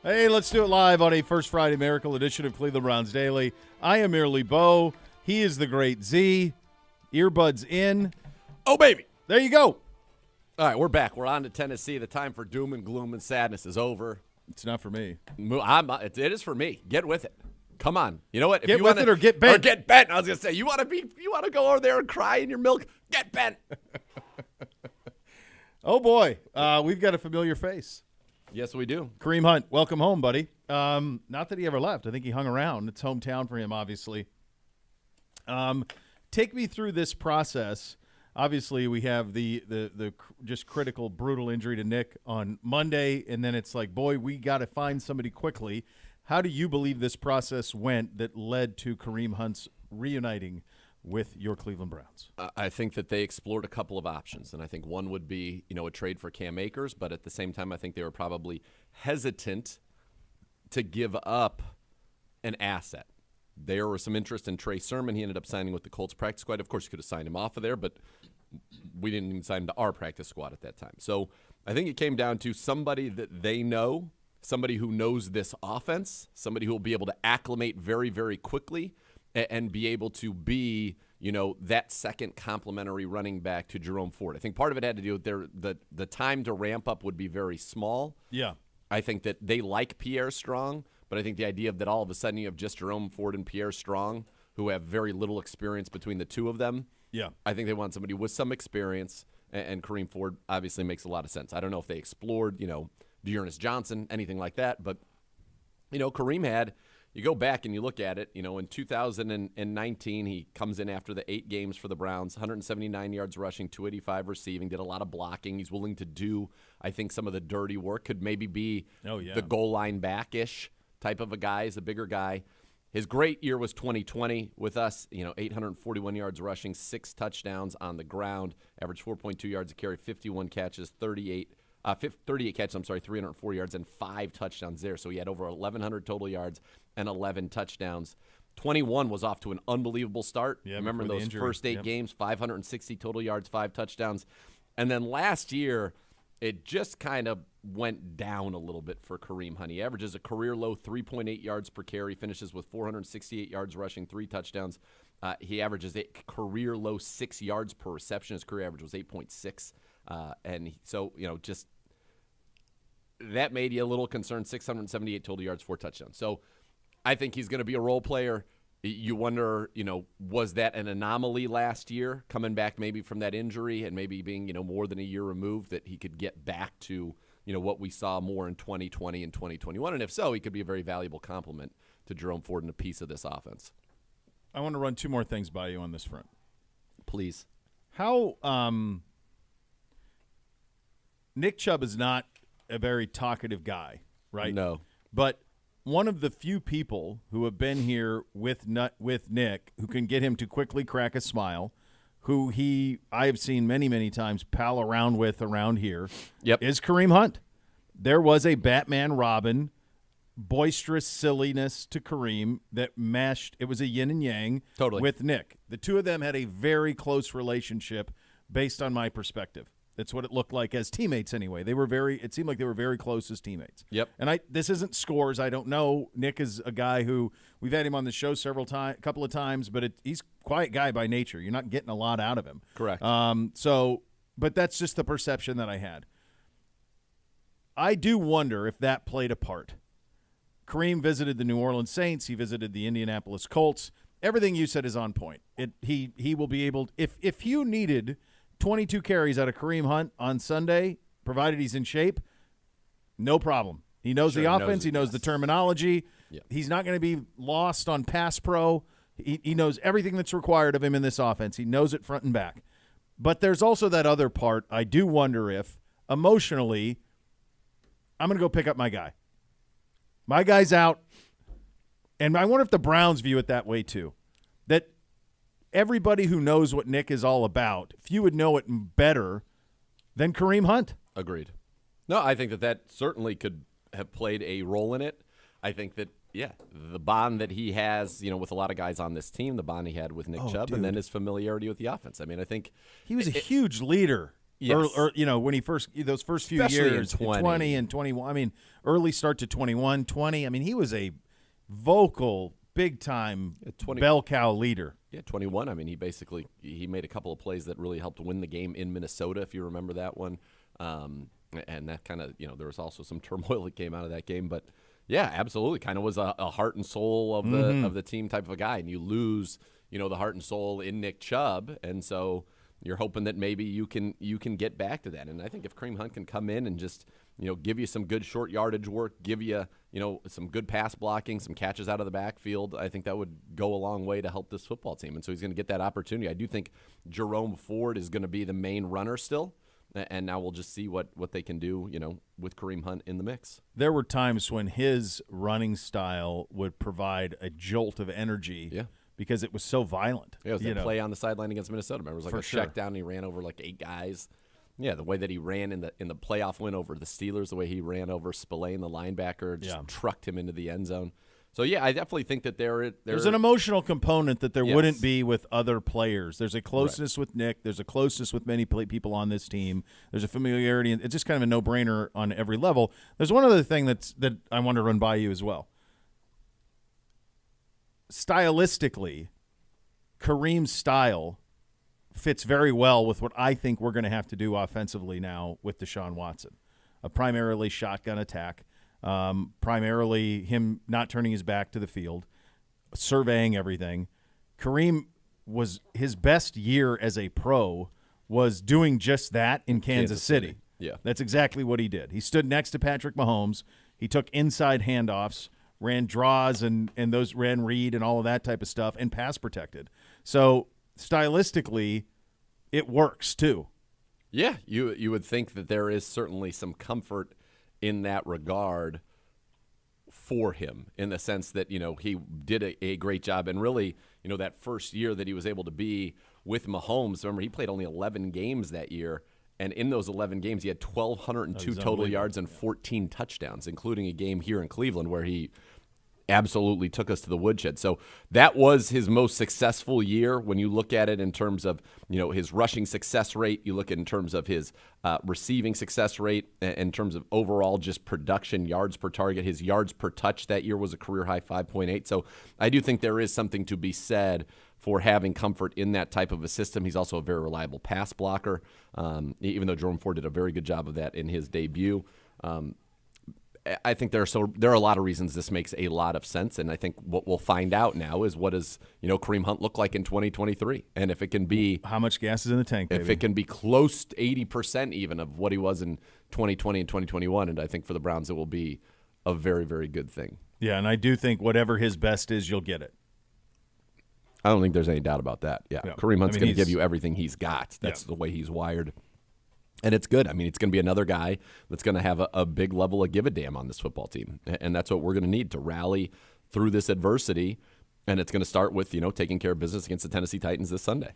Hey, let's do it live on a First Friday Miracle edition of Cleveland Browns Daily. I am merely Bo. He is the great Z. Earbuds in. Oh, baby. There you go. All right, we're back. We're on to Tennessee. The time for doom and gloom and sadness is over. It's not for me. It is for me. Get with it. Come on. You know what? Get with it or get bent. Or get bent. I was going to say, you want to go over there and cry in your milk? Get bent. Oh, boy. We've got a familiar face. Yes, we do. Kareem Hunt, welcome home, buddy. Not that he ever left. I think he hung around. It's hometown for him, obviously. Take me through this process. Obviously, we have the just critical, brutal injury to Nick on Monday, and then it's like, boy, we got to find somebody quickly. How do you believe this process went that led to Kareem Hunt's reuniting with your Cleveland Browns? I think that they explored a couple of options, and I think one would be, a trade for Cam Akers, but at the same time, I think they were probably hesitant to give up an asset. There was some interest in Trey Sermon. He ended up signing with the Colts practice squad. Of course, you could have signed him off of there, but we didn't even sign him to our practice squad at that time. So I think it came down to somebody that they know, somebody who knows this offense, somebody who will be able to acclimate very, very quickly and be able to be, that second complementary running back to Jerome Ford. I think part of it had to do with the time to ramp up would be very small. Yeah. I think that they like Pierre Strong, but I think the idea of that all of a sudden you have just Jerome Ford and Pierre Strong, who have very little experience between the two of them. Yeah. I think they want somebody with some experience, and Kareem Ford obviously makes a lot of sense. I don't know if they explored, Dearness Johnson, anything like that, but, Kareem had – you go back and you look at it, in 2019, he comes in after the 8 games for the Browns, 179 yards rushing, 285 receiving, did a lot of blocking. He's willing to do, I think, some of the dirty work, could maybe be the goal line back-ish type of a guy. He's a bigger guy. His great year was 2020 with us, 841 yards rushing, 6 touchdowns on the ground, averaged 4.2 yards a carry, 51 catches, 38 catches, 304 yards, and 5 touchdowns there. So he had over 1,100 total yards and 11 touchdowns. 21 was off to an unbelievable start. Yeah, remember those first 8 games, 560 total yards, 5 touchdowns. And then last year, it just kind of went down a little bit for Kareem Hunt. He averages a career low 3.8 yards per carry, finishes with 468 yards rushing, 3 touchdowns. He averages a career low 6 yards per reception. His career average was 8.6. Just that made you a little concerned. 678 total yards, 4 touchdowns. So I think he's going to be a role player. You wonder, was that an anomaly last year, coming back maybe from that injury and maybe being, more than a year removed, that he could get back to, what we saw more in 2020 and 2021? And if so, he could be a very valuable complement to Jerome Ford and a piece of this offense. I want to run 2 more things by you on this front. Please. How Nick Chubb is not a very talkative guy, right? No. But one of the few people who have been here with Nick who can get him to quickly crack a smile, who I have seen many, many times pal around with around here, is Kareem Hunt. There was a Batman Robin boisterous silliness to Kareem that meshed. It was a yin and yang with Nick. The two of them had a very close relationship based on my perspective. That's what it looked like as teammates anyway. It seemed like they were very close as teammates. Yep. And this isn't scores. I don't know. Nick is a guy who we've had him on the show a couple of times, but he's a quiet guy by nature. You're not getting a lot out of him. Correct. But that's just the perception that I had. I do wonder if that played a part. Kareem visited the New Orleans Saints. He visited the Indianapolis Colts. Everything you said is on point. He will be able – if you needed – 22 carries out of Kareem Hunt on Sunday, provided he's in shape, no problem. He knows the offense. He knows the terminology. Yep. He's not going to be lost on pass pro. He knows everything that's required of him in this offense. He knows it front and back. But there's also that other part. I do wonder if, emotionally, I'm going to go pick up my guy. My guy's out. And I wonder if the Browns view it that way too. That everybody who knows what Nick is all about, few would know it better than Kareem Hunt. Agreed. No, I think that certainly could have played a role in it. I think that, the bond that he has, with a lot of guys on this team, the bond he had with Nick Chubb, and then his familiarity with the offense. I mean, I think he was a huge leader Yes. Or when he those first few Especially in years, 20. and 21. I mean, early start to 21, 20. I mean, he was a vocal, big-time bell cow leader. Yeah, 21. I mean, he made a couple of plays that really helped win the game in Minnesota, if you remember that one. And that kind of, there was also some turmoil that came out of that game. But, yeah, absolutely, kind of was a heart and soul of the team type of a guy. And you lose, the heart and soul in Nick Chubb. And so you're hoping that maybe you can get back to that. And I think if Kareem Hunt can come in and just, give you some good short yardage work, give you, some good pass blocking, some catches out of the backfield, I think that would go a long way to help this football team. And so he's going to get that opportunity. I do think Jerome Ford is going to be the main runner still. And now we'll just see what they can do, with Kareem Hunt in the mix. There were times when his running style would provide a jolt of energy. Yeah. Because it was so violent. Yeah, it was that play on the sideline against Minnesota. Remember, it was like check down, and he ran over like 8 guys. Yeah, the way that he ran in the playoff win over the Steelers, the way he ran over Spillane, the linebacker, just trucked him into the end zone. So, yeah, I definitely think that there's an emotional component that there wouldn't be with other players. There's a closeness with Nick. There's a closeness with many people on this team. There's a familiarity. It's just kind of a no-brainer on every level. There's one other thing that I want to run by you as well. Stylistically, Kareem's style fits very well with what I think we're going to have to do offensively now with Deshaun Watson. A primarily shotgun attack, primarily him not turning his back to the field, surveying everything. Kareem his best year as a pro was doing just that in Kansas City. Yeah. That's exactly what he did. He stood next to Patrick Mahomes. He took inside handoffs, ran draws and those ran read and all of that type of stuff, and pass protected. So stylistically, it works too. Yeah, you would think that there is certainly some comfort in that regard for him, in the sense that, he did a great job. And really, that first year that he was able to be with Mahomes, remember, he played only 11 games that year. And in those 11 games, he had 1,202 total yards and 14 touchdowns, including a game here in Cleveland where he absolutely took us to the woodshed. So that was his most successful year when you look at it in terms of, his rushing success rate. You look at it in terms of his receiving success rate, in terms of overall just production, yards per target. His yards per touch that year was a career high 5.8. So I do think there is something to be said for having comfort in that type of a system. He's also a very reliable pass blocker, even though Jerome Ford did a very good job of that in his debut. I think there are a lot of reasons this makes a lot of sense, and I think what we'll find out now is what does Kareem Hunt look like in 2023, and if it can be how much gas is in the tank, baby. If it can be close to 80% even of what he was in 2020 and 2021, and I think for the Browns it will be a very, very good thing. Yeah, and I do think whatever his best is, you'll get it. I don't think there's any doubt about that. Yeah, Kareem Hunt's going to give you everything he's got. That's the way he's wired. And it's good. I mean, it's going to be another guy that's going to have a big level of give a damn on this football team. And that's what we're going to need to rally through this adversity. And it's going to start with, taking care of business against the Tennessee Titans this Sunday.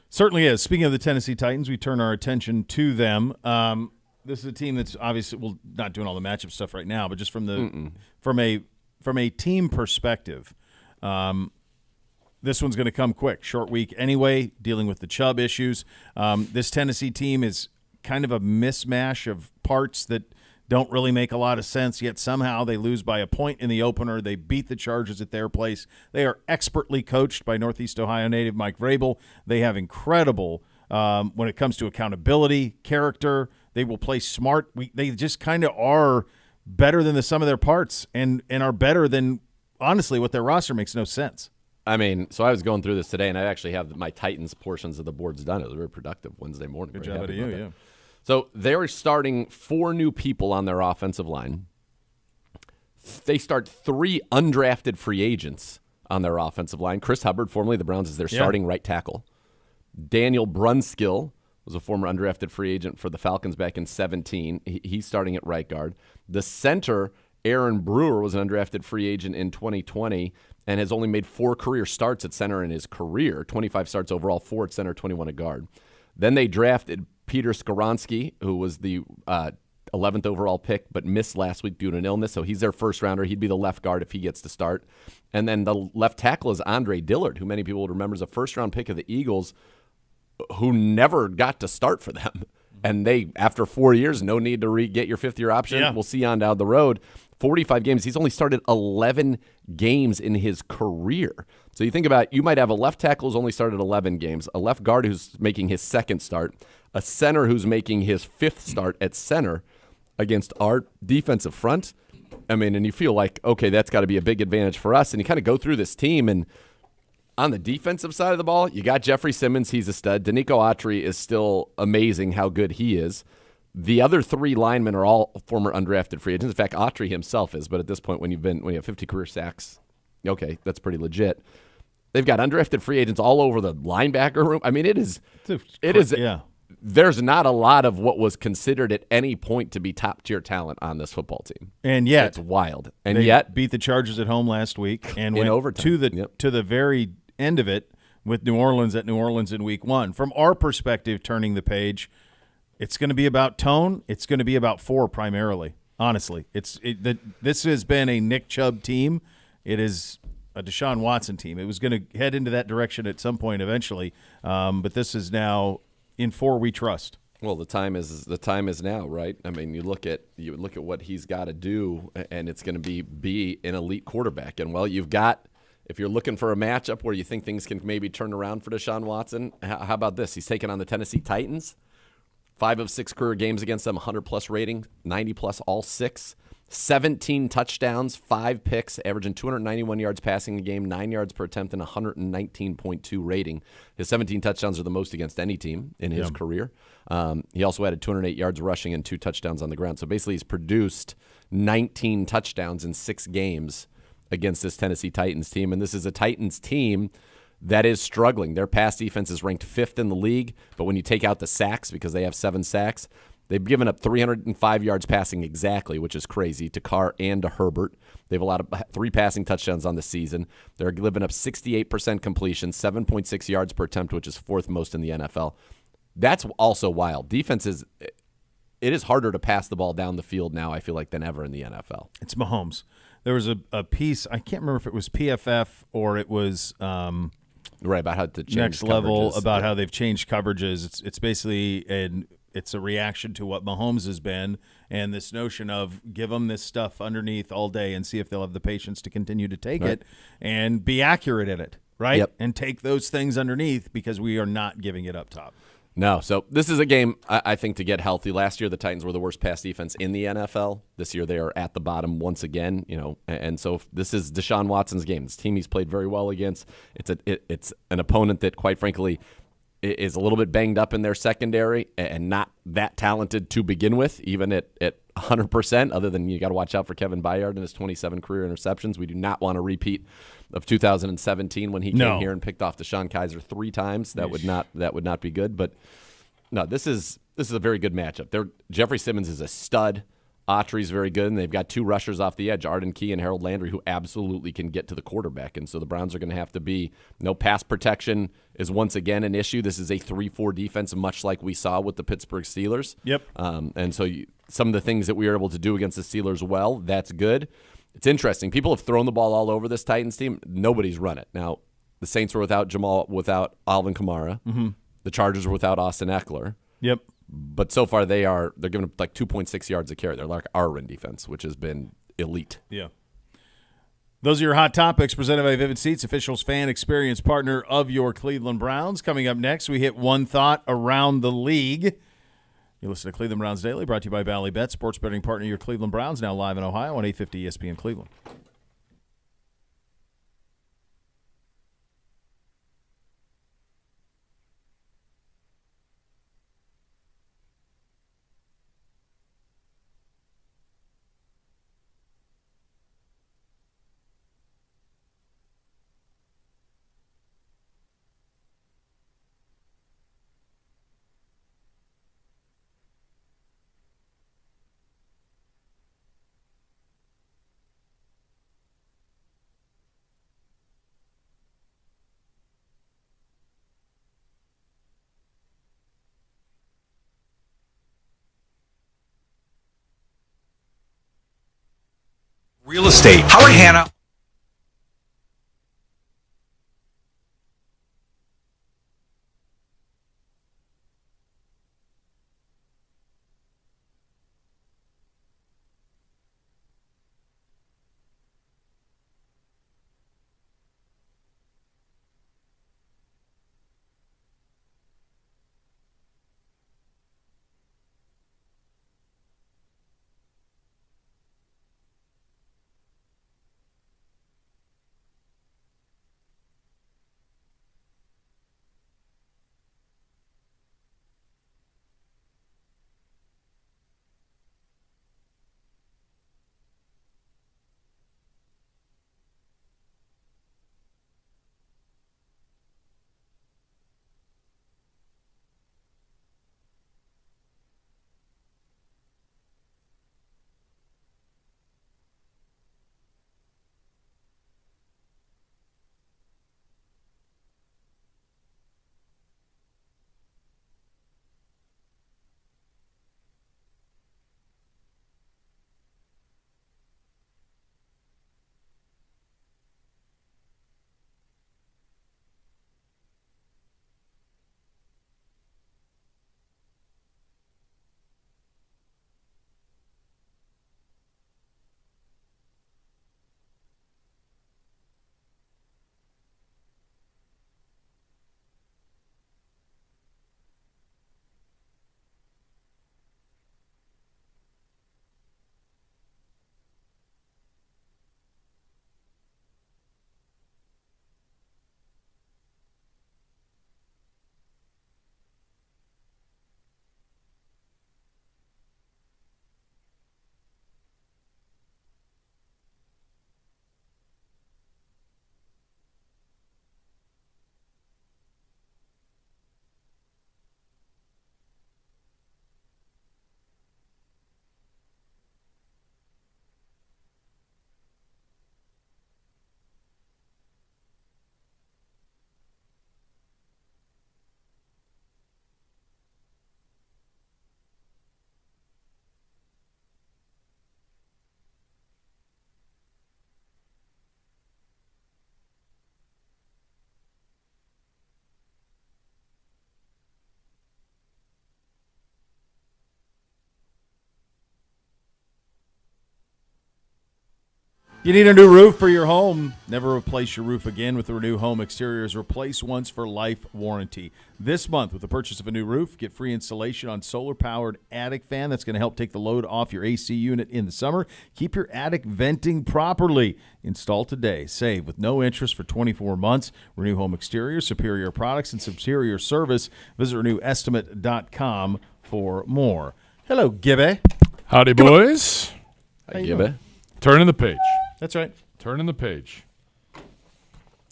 Certainly is. Speaking of the Tennessee Titans, we turn our attention to them. This is a team that's obviously, well, not doing all the matchup stuff right now, but just from a team perspective, this one's going to come quick. Short week anyway, dealing with the Chubb issues. This Tennessee team is kind of a mismatch of parts that don't really make a lot of sense, yet somehow they lose by a point in the opener. They beat the Chargers at their place. They are expertly coached by Northeast Ohio native Mike Vrabel. They have incredible, when it comes to accountability, character. They will play smart. They just kind of are better than the sum of their parts and are better than, honestly, what their roster makes no sense. I mean, so I was going through this today, and I actually have my Titans portions of the boards done. It was very productive Wednesday morning. Good job out of you, yeah. So they're starting 4 new people on their offensive line. They start 3 undrafted free agents on their offensive line. Chris Hubbard, formerly the Browns, is their starting right tackle. Daniel Brunskill was a former undrafted free agent for the Falcons back in 2017. He's starting at right guard. The center, Aaron Brewer, was an undrafted free agent in 2020 and has only made 4 career starts at center in his career, 25 starts overall, 4 at center, 21 at guard. Then they drafted Peter Skoronski, who was the 11th overall pick, but missed last week due to an illness, so he's their first rounder. He'd be the left guard if he gets to start. And then the left tackle is Andre Dillard, who many people would remember as a first-round pick of the Eagles, who never got to start for them. And they, after 4 years, no need to get your fifth-year option. Yeah. We'll see on down the road. 45 games. He's only started 11 games in his career. So you think about it, you might have a left tackle who's only started 11 games, a left guard who's making his second start, a center who's making his fifth start at center against our defensive front. I mean, and you feel like, okay, that's got to be a big advantage for us. And you kind of go through this team, and on the defensive side of the ball, you got Jeffrey Simmons. He's a stud. Danico Autry is still amazing how good he is. The other three linemen are all former undrafted free agents. In fact, Autry himself is, but at this point, when you have 50 career sacks, okay, that's pretty legit. They've got undrafted free agents all over the linebacker room. I mean, it is. Yeah. There's not a lot of what was considered at any point to be top-tier talent on this football team. And yet, it's wild. And they yet, beat the Chargers at home last week and in went overtime. to the very end of it with New Orleans at New Orleans in week 1. From our perspective, turning the page, it's going to be about tone. It's going to be about 4 primarily. Honestly, this has been a Nick Chubb team. It is a Deshaun Watson team. It was going to head into that direction at some point eventually, but this is now in 4 we trust. Well, the time is now, right? I mean, you look at what he's got to do, and it's going to be an elite quarterback. And well, you've got. If you're looking for a matchup where you think things can maybe turn around for Deshaun Watson, how about this? He's taking on the Tennessee Titans. 5 of 6 career games against them, 100-plus rating, 90-plus all 6. 17 touchdowns, 5 picks, averaging 291 yards passing a game, 9 yards per attempt, and 119.2 rating. His 17 touchdowns are the most against any team in his career. He also added 208 yards rushing and 2 touchdowns on the ground. So basically he's produced 19 touchdowns in 6 games against this Tennessee Titans team. And this is a Titans team that is struggling. Their pass defense is ranked 5th in the league, but when you take out the sacks, because they have 7 sacks, they've given up 305 yards passing exactly, which is crazy, to Carr and to Herbert. They've allowed 3 passing touchdowns on the season. They're giving up 68% completion, 7.6 yards per attempt, which is 4th most in the NFL. That's also wild. Defenses, it is harder to pass the ball down the field now, I feel like, than ever in the NFL. It's Mahomes. There was a piece, I can't remember if it was PFF or it was right, about how to change Next Level, coverages. about how they've changed coverages. It's basically it's a reaction to what Mahomes has been and this notion of give them this stuff underneath all day and see if they'll have the patience to continue to take it and be accurate in it, right? Yep. And take those things underneath because we are not giving it up top. No, so this is a game, I think, to get healthy. Last year, the Titans were the worst pass defense in the NFL. This year, they are at the bottom once again. And so this is Deshaun Watson's game. This team he's played very well against. It's an opponent that, quite frankly, is a little bit banged up in their secondary and not that talented to begin with, even at 100%, other than you got to watch out for Kevin Byard and his 27 career interceptions. We do not want a repeat of 2017 when he came here and picked off DeShone Kizer 3 times. That would not be good. But no, this is a very good matchup. Jeffrey Simmons is a stud. Autry's very good, and they've got 2 rushers off the edge, Arden Key and Harold Landry, who absolutely can get to the quarterback. And so the Browns are going to have to be pass protection is once again an issue. This is a 3-4 defense, much like we saw with the Pittsburgh Steelers. Yep. And so some of the things that we were able to do against the Steelers, well, that's good. It's interesting. People have thrown the ball all over this Titans team. Nobody's run it. Now, the Saints were without Alvin Kamara. Mm-hmm. The Chargers were without Austin Eckler. Yep. But so far they're giving up like 2.6 yards a carry. They're like our run defense, which has been elite. Yeah. Those are your hot topics presented by Vivid Seats, officials fan experience partner of your Cleveland Browns. Coming up next, we hit one thought around the league. You listen to Cleveland Browns Daily, brought to you by Bally Bet, sports betting partner of your Cleveland Browns, now live in Ohio on 850 ESPN Cleveland. Real estate. Howard Hanna. You need a new roof for your home. Never replace your roof again with the Renew Home Exteriors Replace Once for Life warranty. This month, with the purchase of a new roof, get free installation on solar-powered attic fan that's going to help take the load off your AC unit in the summer. Keep your attic venting properly. Install today. Save with no interest for 24 months. Renew Home Exteriors, superior products, and superior service. Visit renewestimate.com for more. Hello, Gibby. Howdy, boys. I give it. Turning the page. That's right. Turning the page.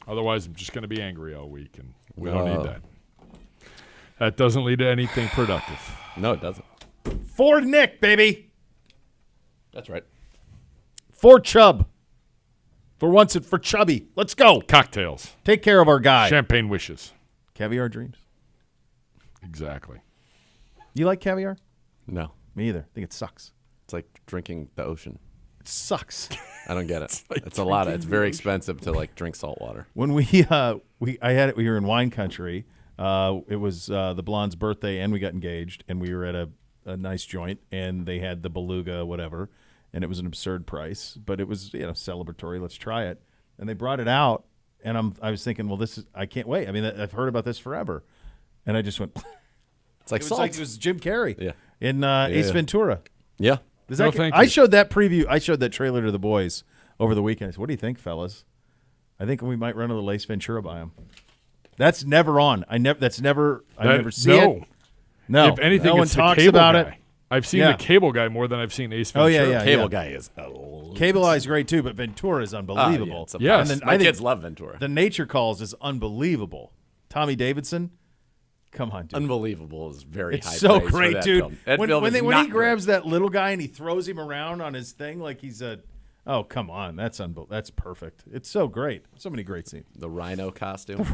Otherwise, I'm just going to be angry all week, and we don't need that. That doesn't lead to anything productive. No, it doesn't. For Nick, baby. That's right. For Chubb. For once and for Chubby. Let's go. Cocktails. Take care of our guy. Champagne wishes. Caviar dreams. Exactly. You like caviar? No. Me either. I think it sucks. It's like drinking the ocean. It sucks. I don't get it. It's a lot. It's very expensive to like drink salt water. When we were in wine country. It was the blonde's birthday, and we got engaged, and we were at a nice joint, and they had the beluga, whatever, and it was an absurd price, but it was celebratory. Let's try it, and they brought it out, and I was thinking, well, I can't wait. I mean, I've heard about this forever, and I just went. It's like It was salt. like it was Jim Carrey Yeah. in Ace Ventura. Yeah. No, thank I you. showed that preview. I showed that trailer to the boys over the weekend. I said, "What do you think, fellas? I think we might run another Ace Ventura by him." That's never on. I never see it. No. If anything, no one it's the talks cable about guy. it. I've seen Yeah. the Cable Guy more than I've seen Ace Oh, Ventura. yeah. Cable guy is. Cable Eye is great too, but Ventura is unbelievable. It's a Yes. blast. And then My I think kids love Ventura. The Nature Calls is unbelievable. Tommy Davidson, come on, dude. Unbelievable is very high It's so praise for great, that dude. film. That When film is he not grabs great. that little guy and he throws him around on his thing like he's a. Oh, come on. That's perfect. It's so great. So many great scenes. The rhino costume.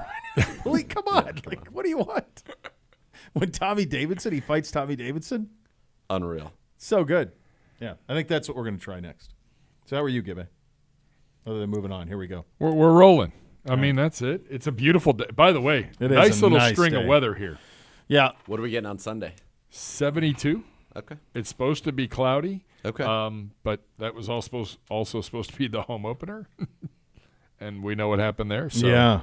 Come on. Like, what do you want? When he fights Tommy Davidson, Unreal. so good. Yeah, I think that's what we're going to try next. So how are you, Gibby? Other than moving on, here we go. We're rolling. I mean, that's it. It's a beautiful day. By the way, It is nice a little nice string day. of weather here. Yeah, What are we getting on Sunday? 72. Okay. It's supposed to be cloudy. Okay. But that was also supposed to be the home opener, and we know what happened there. So, yeah,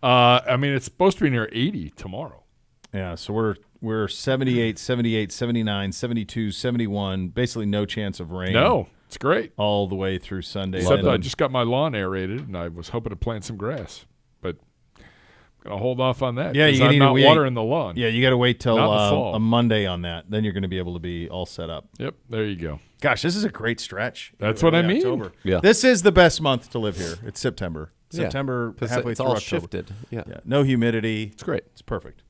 I mean, it's supposed to be near 80 tomorrow. yeah. So we're 78, 78, 79, 72, 71. Basically, no chance of rain. No, it's great. all the way through Sunday. Except And I then- just got my lawn aerated, and I was hoping to plant some grass, but I'm gonna hold off on that. Yeah, 'cause you I'm need not to wait. watering the lawn. Yeah, you got to wait till Not in the fall. a Monday on that. Then you're going to be able to be all set up. Yep, there you go. Gosh, this is a great stretch. That's what I Early mean. October. Yeah. This is the best month to live here. It's September. Yeah. September, 'Cause halfway it's through all October. shifted. Yeah. Yeah, no humidity. It's great. It's perfect.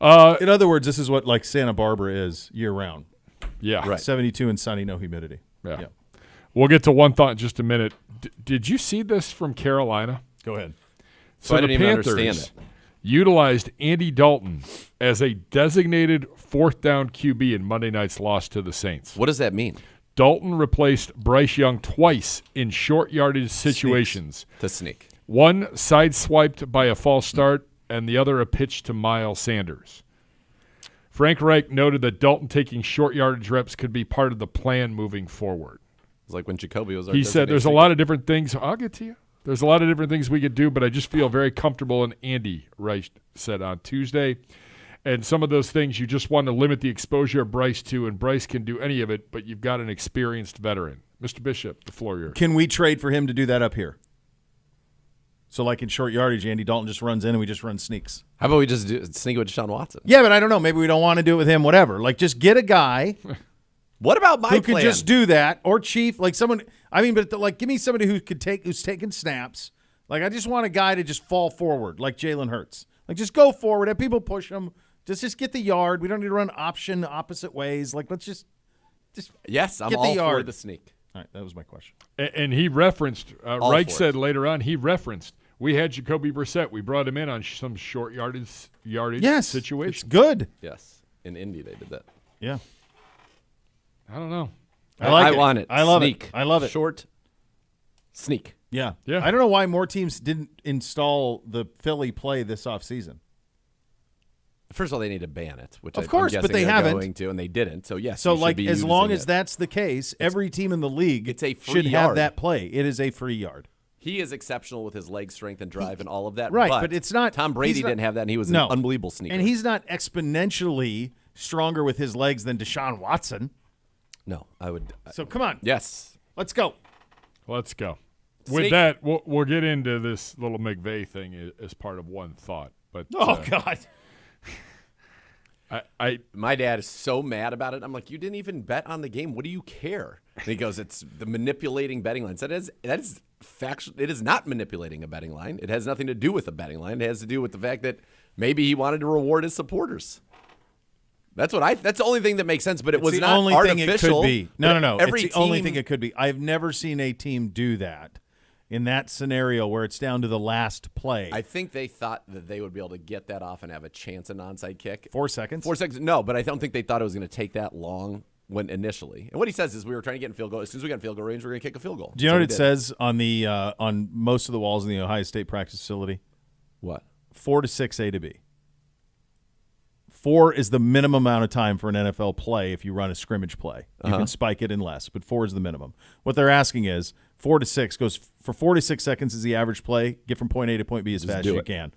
Uh, In other words, this is what like Santa Barbara is year round. yeah, Right. 72 and sunny, no humidity. Yeah. We'll get to one thought in just a minute. Did you see this from Carolina? Go ahead. So I the didn't even Panthers understand it. utilized Andy Dalton as a designated fourth down QB in Monday night's loss to the Saints. What does that mean? Dalton replaced Bryce Young twice in short yardage situations. To sneak. One sideswiped by a false start, and the other a pitch to Miles Sanders. Frank Reich noted that Dalton taking short yardage reps could be part of the plan moving forward. It's like when Jacoby was our He said there's a designated lot of different things. I'll get to you. There's a lot of different things we could do, but I just feel very comfortable, and Andy Reich said on Tuesday. And some of those things you just want to limit the exposure of Bryce to, and Bryce can do any of it, but you've got an experienced veteran. Mr. Bishop, the floor yours. Can we trade for him to do that up here? So like in short yardage, Andy Dalton just runs in and we just run sneaks. How about we just sneak it with Deshaun Watson? Yeah, but I don't know. Maybe we don't want to do it with him, whatever. Like just get a guy What about my who plan? could just do that, or Chief, like someone. I mean, but like, give me somebody who's taking snaps. Like, I just want a guy to just fall forward, like Jalen Hurts. Like, just go forward. Have people push him. Just get the yard. We don't need to run option opposite ways. Like, let's just. Yes, I'm Get the all for yard. the sneak. All right, that was my question. And he referenced, All Reich for said it. later on, we had Jacoby Brissett. We brought him in on some short yardage Yes, situation. it's good. Yes, in Indy they did that. Yeah, I don't know. I like it. want it. I love Sneak. it. I love it. Short sneak. Yeah, Yeah. I don't know why more teams didn't install the Philly play this offseason. First of all, they need to ban it, which Of I'm course, but guessing they they're haven't. going to, and they didn't. So yes, So you should like be as long using as it. that's the case, every team in the league It's a free should have yard. that play. It is a free yard. He is exceptional with his leg strength and drive and all of that. Right, but it's not. Tom Brady he's not- didn't have that, and he was No. an unbelievable sneaker. And he's not exponentially stronger with his legs than Deshaun Watson. no, I would. So come on, Yes, let's go. Let's go. Snake- With that, we'll get into this little McVay thing as part of one thought. But Oh God. I my dad is so mad about it. I'm like, you didn't even bet on the game. What do you care? And he goes, it's the manipulating betting lines. That is factual. It is not manipulating a betting line. It has nothing to do with a betting line. It has to do with the fact that maybe he wanted to reward his supporters. That's the only thing that makes sense. But it was the not only artificial. thing it could be. No. Every It's the only team- thing it could be. I've never seen a team do that in that scenario where it's down to the last play. I think they thought that they would be able to get that off and have a chance at an onside kick. 4 seconds. 4 seconds. No, but I don't think they thought it was going to take that long when initially. And what he says is we were trying to get in field goal. As soon as we got in field goal range, we're going to kick a field goal. Do you know So what we it did. says on the on most of the walls in the Ohio State practice facility? What? 4 to 6 A to B. 4 is the minimum amount of time for an NFL play if you run a scrimmage play. You can spike it in less, but 4 is the minimum. What they're asking is 4 to 6 goes for 4 to 6 seconds is the average play. Get from point A to point B as fast as do you it. can.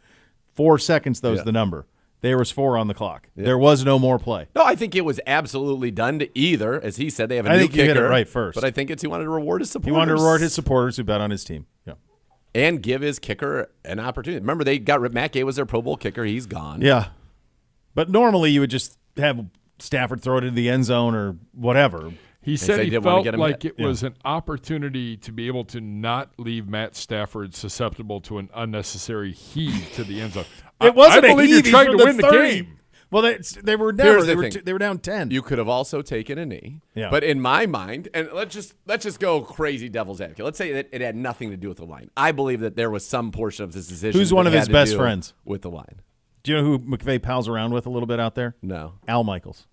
4 seconds, though, is Yeah. the number. There was 4 on the clock. There was no more play. No, I think it was absolutely done to either. As he said, they have a I new think you kicker. hit it right first. But I think it's he wanted to reward his supporters. He wanted to reward his supporters who bet on his team. Yeah. and give his kicker an opportunity. Remember, they got Matt Gay was their Pro Bowl kicker. He's gone. Yeah. But normally you would just have Stafford throw it into the end zone or whatever. He said they he didn't wanna felt get him like hit. it was an opportunity to be able to not leave Matt Stafford susceptible to an unnecessary heave to the end zone. It wasn't I a believe heave. you're trying He's to from win the 30. game. Well, they were never. Here's They the were, thing. they were down 10. You could have also taken a knee. Yeah. But in my mind, and let's just go crazy devil's advocate. Let's say that it had nothing to do with the line. I believe that there was some portion of this decision. Who's one that of his had to best do friends? with the line? Do you know who McVay pals around with a little bit out there? No. Al Michaels.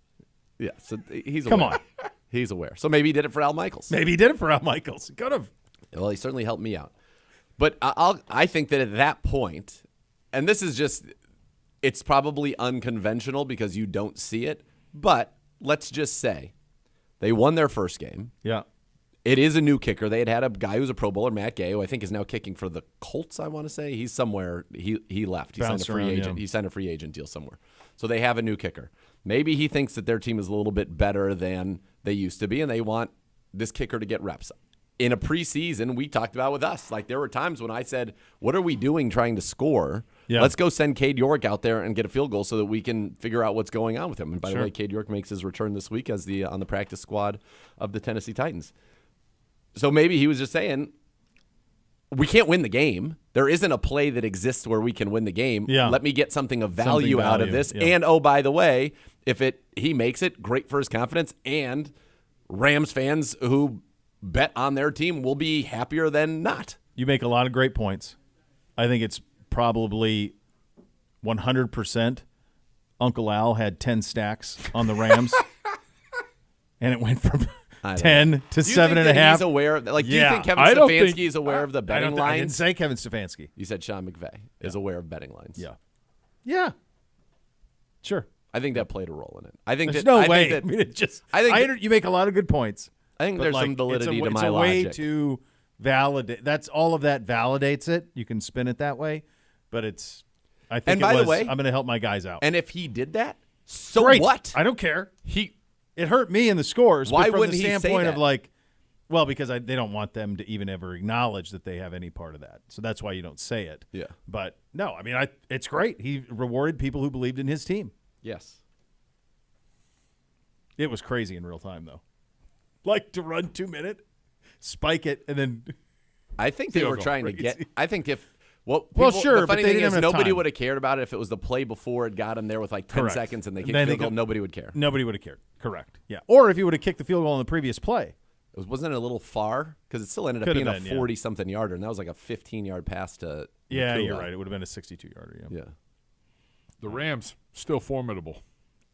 Yeah. So he's Come aware. He's aware. So maybe he did it for Al Michaels. Maybe he did it for Al Michaels. He could have. Well, he certainly helped me out. But I think that at that point, and this is just, it's probably unconventional because you don't see it, but let's just say they won their first game. Yeah. It is a new kicker. They had a guy who's a Pro Bowler, Matt Gay, who I think is now kicking for the Colts, I want to say. He's somewhere. He left. He signed a Bounced free around, agent. yeah. He signed a free agent deal somewhere. So they have a new kicker. Maybe he thinks that their team is a little bit better than they used to be, and they want this kicker to get reps. In a preseason, we talked about with us. Like, there were times when I said, what are we doing trying to score? Yeah. Let's go send Cade York out there and get a field goal so that we can figure out what's going on with him. And by the way, Cade York makes his return this week as on the practice squad of the Tennessee Titans. So maybe he was just saying, we can't win the game. There isn't a play that exists where we can win the game. Yeah. Let me get something of value out of value, this. yeah. And, oh, by the way, if he makes it, great for his confidence. And Rams fans who bet on their team will be happier than not. You make a lot of great points. I think it's probably 100% Uncle Al had 10 stacks on the Rams. And it went from 10 to Do you 7 think and a that half. He's aware of that? Like, do you Yeah. think Kevin I don't Stefanski think- is aware of the I betting didn't lines? say Kevin Stefanski. You said Sean McVay is aware of betting lines. Yeah. Yeah. Sure. I think that played a role in it. I think There's that, no I way. Think I mean, that, it just. I think that- you make a lot of good points. I think but, there's like, some validity it's to my a way logic. to validate. That's all of that validates it. You can spin it that way, but it's. I think. And by the way, I'm going to help my guys out. And if he did that, so Great. what? I don't care. He It hurt me in the scores. Why but from wouldn't the he say standpoint of that? like, well, because they don't want them to even ever acknowledge that they have any part of that. So that's why you don't say it. Yeah. But no, I mean, it's great. He rewarded people who believed in his team. yes. It was crazy in real time, though. Like to run 2 minute, spike it, and then. I think they Field were goal. trying to Crazy. get. I think if well, Well, people- sure, The but funny they thing didn't is, have enough nobody time. would have cared about it if it was the play before it got him there with like 10 Correct. seconds and they And kicked then the they field goal. go- Nobody would care. Nobody would have cared. Correct. Yeah. Or if he would have kicked the field goal on the previous play. Wasn't it a little far? Because it still ended up Could have being been, a yeah. 40-something yarder, and that was like a 15-yard pass to. Yeah, Nakua. you're right. It would have been a 62-yarder. Yeah. Yeah. The Rams still formidable.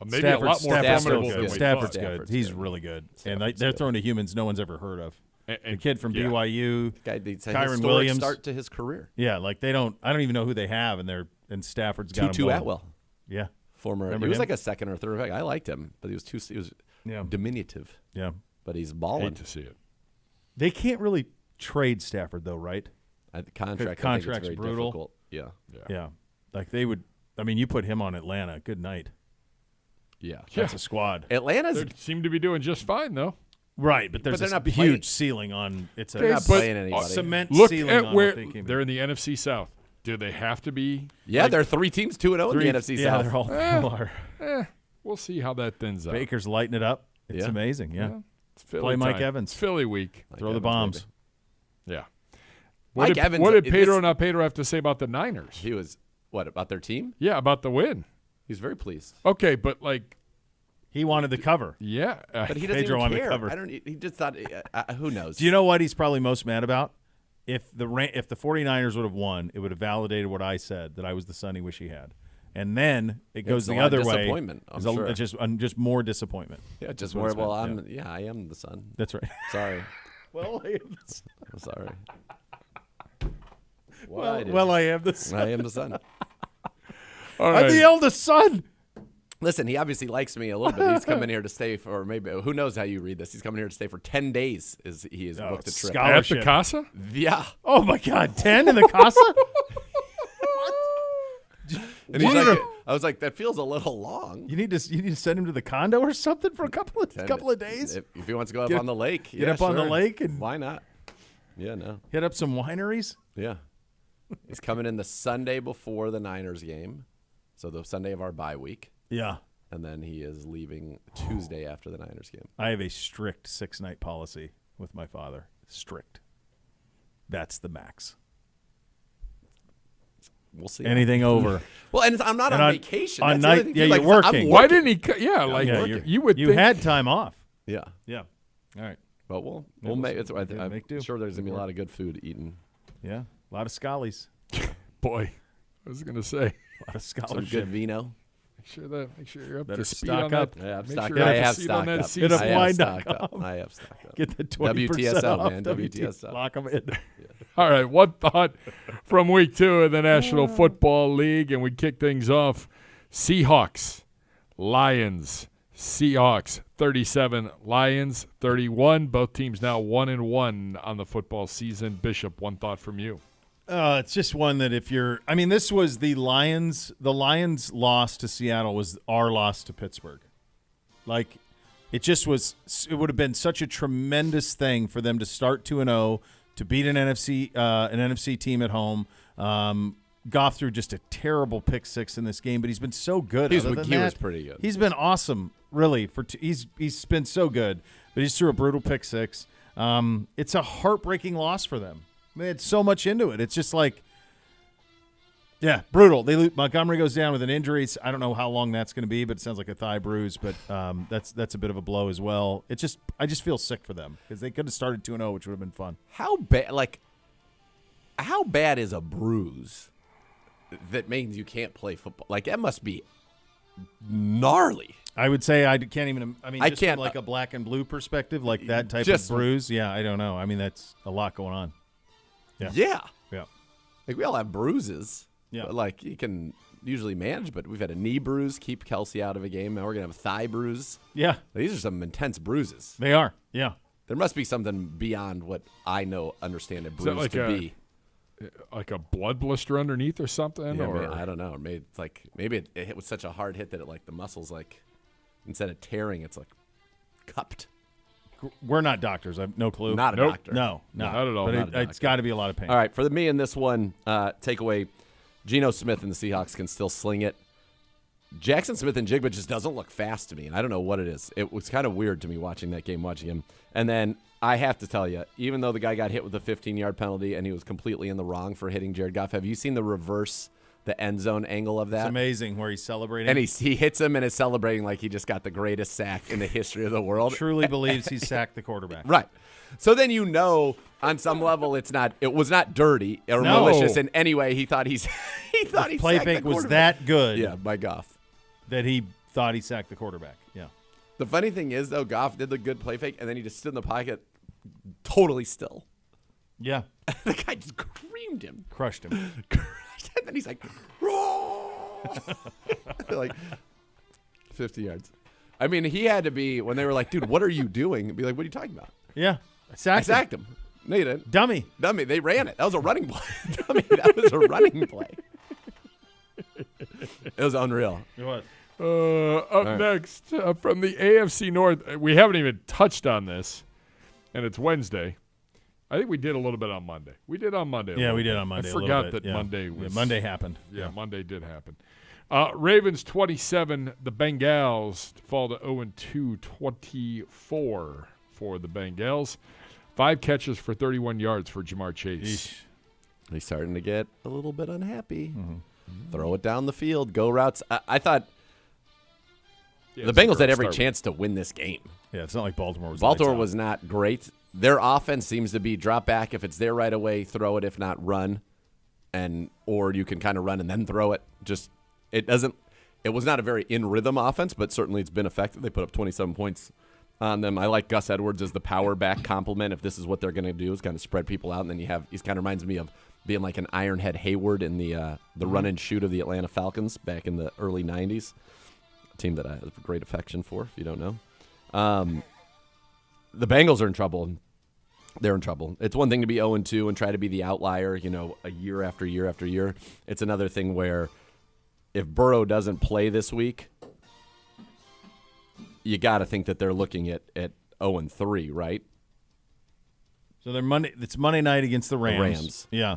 Maybe Stafford's- a lot more Stafford's formidable good. than we Stafford's thought. good. Stafford's He's good. really good. And Stafford's they're good. throwing to humans no one's ever heard of. The kid from yeah. BYU. Guy, it's a Kyron historic Williams. start to his career. Yeah, like I don't even know who they have, and Stafford's got Tutu him going. Atwell. Yeah. Remember he was him? like a second or third pick. I liked him, but he was Yeah. diminutive. Yeah. But he's balling. Hate to see it. They can't really trade Stafford, though, right? The contract, Contract's I think it's very brutal. difficult. Yeah. Yeah. Like they would. I mean, you put him on Atlanta. Good night. Yeah. That's a squad. Atlanta's They seem to be doing just fine, though. Right, but there's they're this not huge playing. ceiling on. It's a They're not but- playing anybody. cement Look ceiling at on where what they came they're in the NFC South. Do they have to be? Yeah, there are 3 teams 2-0 in the NFC yeah, South. they're all they are. We'll see how that thins out. Baker's lighting it up. It's Yeah. amazing. Yeah. It's Philly Play Mike time. Evans. It's Philly week. Throw the Evans, bombs. baby. Yeah. Mike Evans, What did this- Pedro not Pedro have to say about the Niners? He was about their team? Yeah, about the win. He was very pleased. Okay, but like, He wanted the cover. yeah. But he doesn't Pedro even on the care. cover. I don't. He just thought. Who knows? Do you know what he's probably most mad about? If the 49ers would have won, it would have validated what I said, that I was the son he wish he had. And then it goes a the lot of other way. disappointment, I'm It's sure. It's just more disappointment. Yeah, just what more. it's Well, meant, I am the son. That's right. Sorry. well, I'm sorry. I am the son. I am the son. All I'm right. the eldest son. Listen, he obviously likes me a little bit. He's coming here to stay for maybe who knows how you read this. He's coming here to stay for 10 days. He is booked a trip. At scholarship. the Casa? Yeah. Oh my God, 10 in the Casa? And he's like, I was like, that feels a little long. You need to send him to the condo or something for a couple of days. If he wants to go up Get- on the lake, get up on the lake and- why not? Yeah, no. Hit up some wineries. Yeah. He's coming in the Sunday before the Niners game. So the Sunday of our bye week. Yeah. And then he is leaving Tuesday after the Niners game. I have a strict 6-night policy with my father. Strict. That's the max. We'll see. Anything over. Well, and I'm not And on on- vacation. on That's the other night- thing, yeah, too. you're Like, I'm working. Why didn't he? Yeah, like Yeah, you would you think. had time off. Yeah. Yeah. All right. But we'll we'll make see. it. Yeah, I'm make do. sure there's going to be a lot of good food eaten. Yeah. A lot of scallies. Boy, I was gonna say. A lot of Some scholarship. good vino. Make sure you're up Better to speed stock on up. that. Yeah, I've Make stocked sure up. you're I up to have speed on stocked that up. season. Get I a have wine.com. stocked up. I have stocked up. Get the 20% WTSO, off. man. WTSO. Lock them in. All right, one thought from week 2 of the National Football League, and we kick things off. Seahawks, Lions, Seahawks 37, Lions 31. Both teams now 1-1 on the football season. Bishop, one thought from you. It's just one that if you're – I mean, this was the Lions – the Lions' loss to Seattle was our loss to Pittsburgh. Like, it just was – it would have been such a tremendous thing for them to start 2-0, to beat an NFC team at home. Goff threw just a terrible pick six in this game, but he's been so good. He Other than was that, pretty good. He's been awesome, really. He's been so good, but he's threw a brutal pick six. It's a heartbreaking loss for them. They had so much into it. It's just like, yeah, brutal. Montgomery goes down with an injury. I don't know how long that's going to be, but it sounds like a thigh bruise. But that's a bit of a blow as well. I just feel sick for them because they could have started 2-0, which would have been fun. How bad is a bruise that means you can't play football? Like, that must be gnarly. I would say I can't even. I mean, I just can't- from like a black and blue perspective, like that type Just- of bruise. Yeah, I don't know. I mean, that's a lot going on. Yeah. Yeah. Yeah. Like, we all have bruises. Yeah. But, like, you can usually manage, but we've had a knee bruise, keep Kelsey out of a game. Now we're going to have a thigh bruise. Yeah, These are some intense bruises. they are. Yeah. There must be something beyond what I understand a that bruise like to a- be. Like a blood blister underneath or something? Yeah, or I don't know. Or maybe it hit with such a hard hit that the muscles, like, instead of tearing, it's like cupped. We're not doctors. I have no clue. Not a Nope. doctor. No, Not at all. But Not a it's got to be a lot of pain. All right, for me in this one, takeaway, Geno Smith and the Seahawks can still sling it. Jackson Smith and Jigba just doesn't look fast to me, and I don't know what it is. It was kind of weird to me watching that game, watching him. And then I have to tell you, even though the guy got hit with a 15-yard penalty and he was completely in the wrong for hitting Jared Goff, have you seen the end zone angle of that? It's amazing where he's celebrating. And he hits him and is celebrating like he just got the greatest sack in the history of the world. truly believes he sacked the quarterback. Right. So then on some level it was not dirty or No. malicious in any way. He thought he Play sacked the fake was quarterback. that good Yeah, by Goff. that he thought he sacked the quarterback. Yeah. The funny thing is though, Goff did the good play fake and then he just stood in the pocket totally still. Yeah. The guy just creamed him. Crushed him. And then he's like, "Roar!" like 50 yards. I mean, he had to be, when they were like, dude, what are you doing? Be like, what are you talking about? Yeah. I sacked him. No, you didn't. Dummy. They ran it. That was a running play. Dummy, that was a running play. It was unreal. It was. Up next, from the AFC North, we haven't even touched on this, and it's Wednesday. I think we did a little bit on Monday. We did on Monday. Yeah, we did on Monday. I a forgot little bit, that Monday was. Yeah, Monday happened. Yeah, Monday did happen. Ravens 27, the Bengals fall to 0-2, 24 for the Bengals. 5 catches for 31 yards for Jamar Chase. He's starting to get a little bit unhappy. Throw it down the field, go routes. I thought the Bengals had every chance to win this game. Yeah, it's not like Baltimore was. Baltimore was not great. Their offense seems to be drop back. If it's there right away, throw it. If not, run. Or you can kind of run and then throw it. It was not a very in-rhythm offense, but certainly it's been effective. They put up 27 points on them. I like Gus Edwards as the power back complement. If this is what they're going to do, is kind of spread people out, and then he kind of reminds me of being like an Ironhead Hayward in the run and shoot of the Atlanta Falcons back in the early 90s. A team that I have a great affection for, if you don't know. The Bengals are in trouble. They're in trouble. It's one thing to be 0-2 and try to be the outlier, a year after year after year. It's another thing where if Burrow doesn't play this week, you got to think that they're looking at 0-3, right? So it's Monday night against the Rams. Yeah.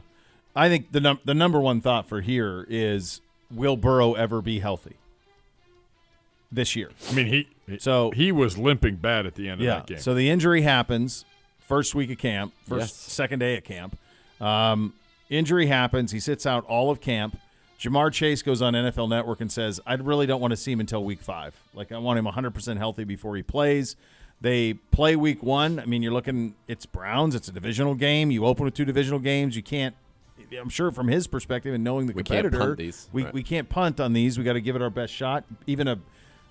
I think the number one thought for here is, will Burrow ever be healthy this year? I mean, he was limping bad at the end of that game. So the injury happens first week of camp, second day of camp. Injury happens. He sits out all of camp. Jamar Chase goes on NFL Network and says, I really don't want to see him until week 5. Like, I want him 100% healthy before he plays. They play week 1. I mean, you're looking, it's Browns. It's a divisional game. You open with 2 divisional games. You can't, I'm sure from his perspective and knowing the competitor, can't punt these. We can't punt on these. We got to give it our best shot. Even a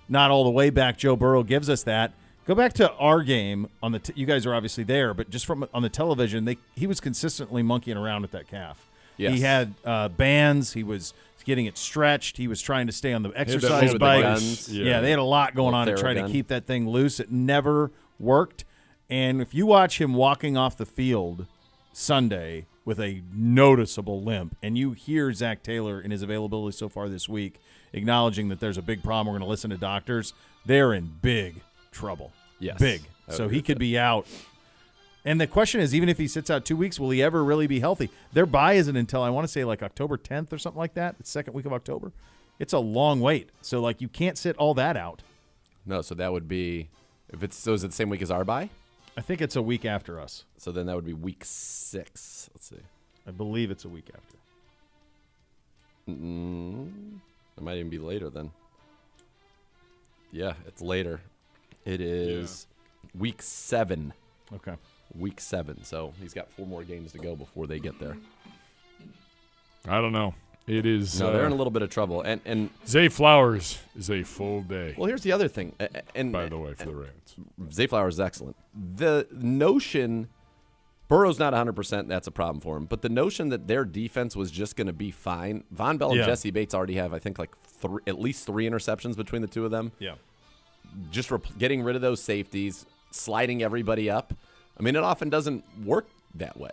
not all the way back Joe Burrow gives us that. Go back to our game on the. You guys are obviously there, but just from on the television, he was consistently monkeying around with that calf. Yes. He had bands. He was getting it stretched. He was trying to stay on the exercise bike. Yeah, they had a lot going on to try to keep that thing loose. It never worked. And if you watch him walking off the field Sunday with a noticeable limp, and you hear Zach Taylor in his availability so far this week acknowledging that there's a big problem, we're going to listen to doctors, they're in big trouble. Yes. Big. So he could be out. And the question is, even if he sits out 2 weeks, will he ever really be healthy? Their bye isn't until, I want to say, like October 10th or something like that, the second week of October. It's a long wait. So, like, you can't sit all that out. No, so that would be, is it the same week as our bye? I think it's a week after us. So then that would be week 6. Let's see. I believe it's a week after. It might even be later then. Yeah, it's later. It is week 7. Okay. Week 7. So he's got 4 more games to go before they get there. I don't know. It is. No, they're in a little bit of trouble. And Zay Flowers is a full day. Well, here's the other thing. And by the way, for the Ravens, Zay Flowers is excellent. The notion, Burrow's not 100%. That's a problem for him. But the notion that their defense was just going to be fine. Von Bell and Jesse Bates already have, I think, like at least 3 interceptions between the two of them. Yeah. Just getting rid of those safeties, sliding everybody up. I mean, it often doesn't work that way.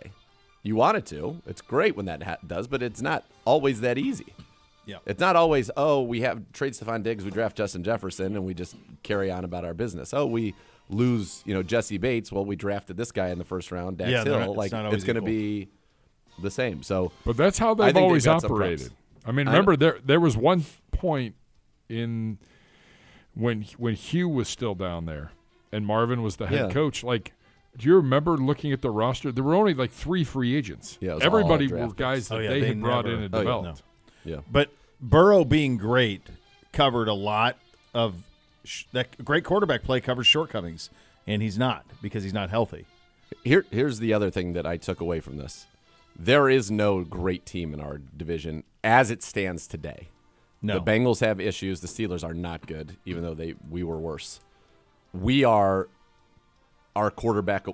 You want it to. It's great when that does, but it's not always that easy. Yeah. It's not always, we have trade Stephon Diggs, we draft Justin Jefferson, and we just carry on about our business. We lose, Jesse Bates. Well, we drafted this guy in the first round, Dax Hill. It's going to be the same. So, but that's how they've always operated. I mean, remember there was one point in when Hugh was still down there and Marvin was the head coach. Like, do you remember looking at the roster? There were only like 3 free agents. Yeah, everybody were guys that they had brought in and developed. Yeah. But Burrow being great covered a lot of that great quarterback play covers shortcomings, and he's not because he's not healthy. Here's the other thing that I took away from this. There is no great team in our division as it stands today. No. The Bengals have issues. The Steelers are not good, even though we were worse. We are our quarterback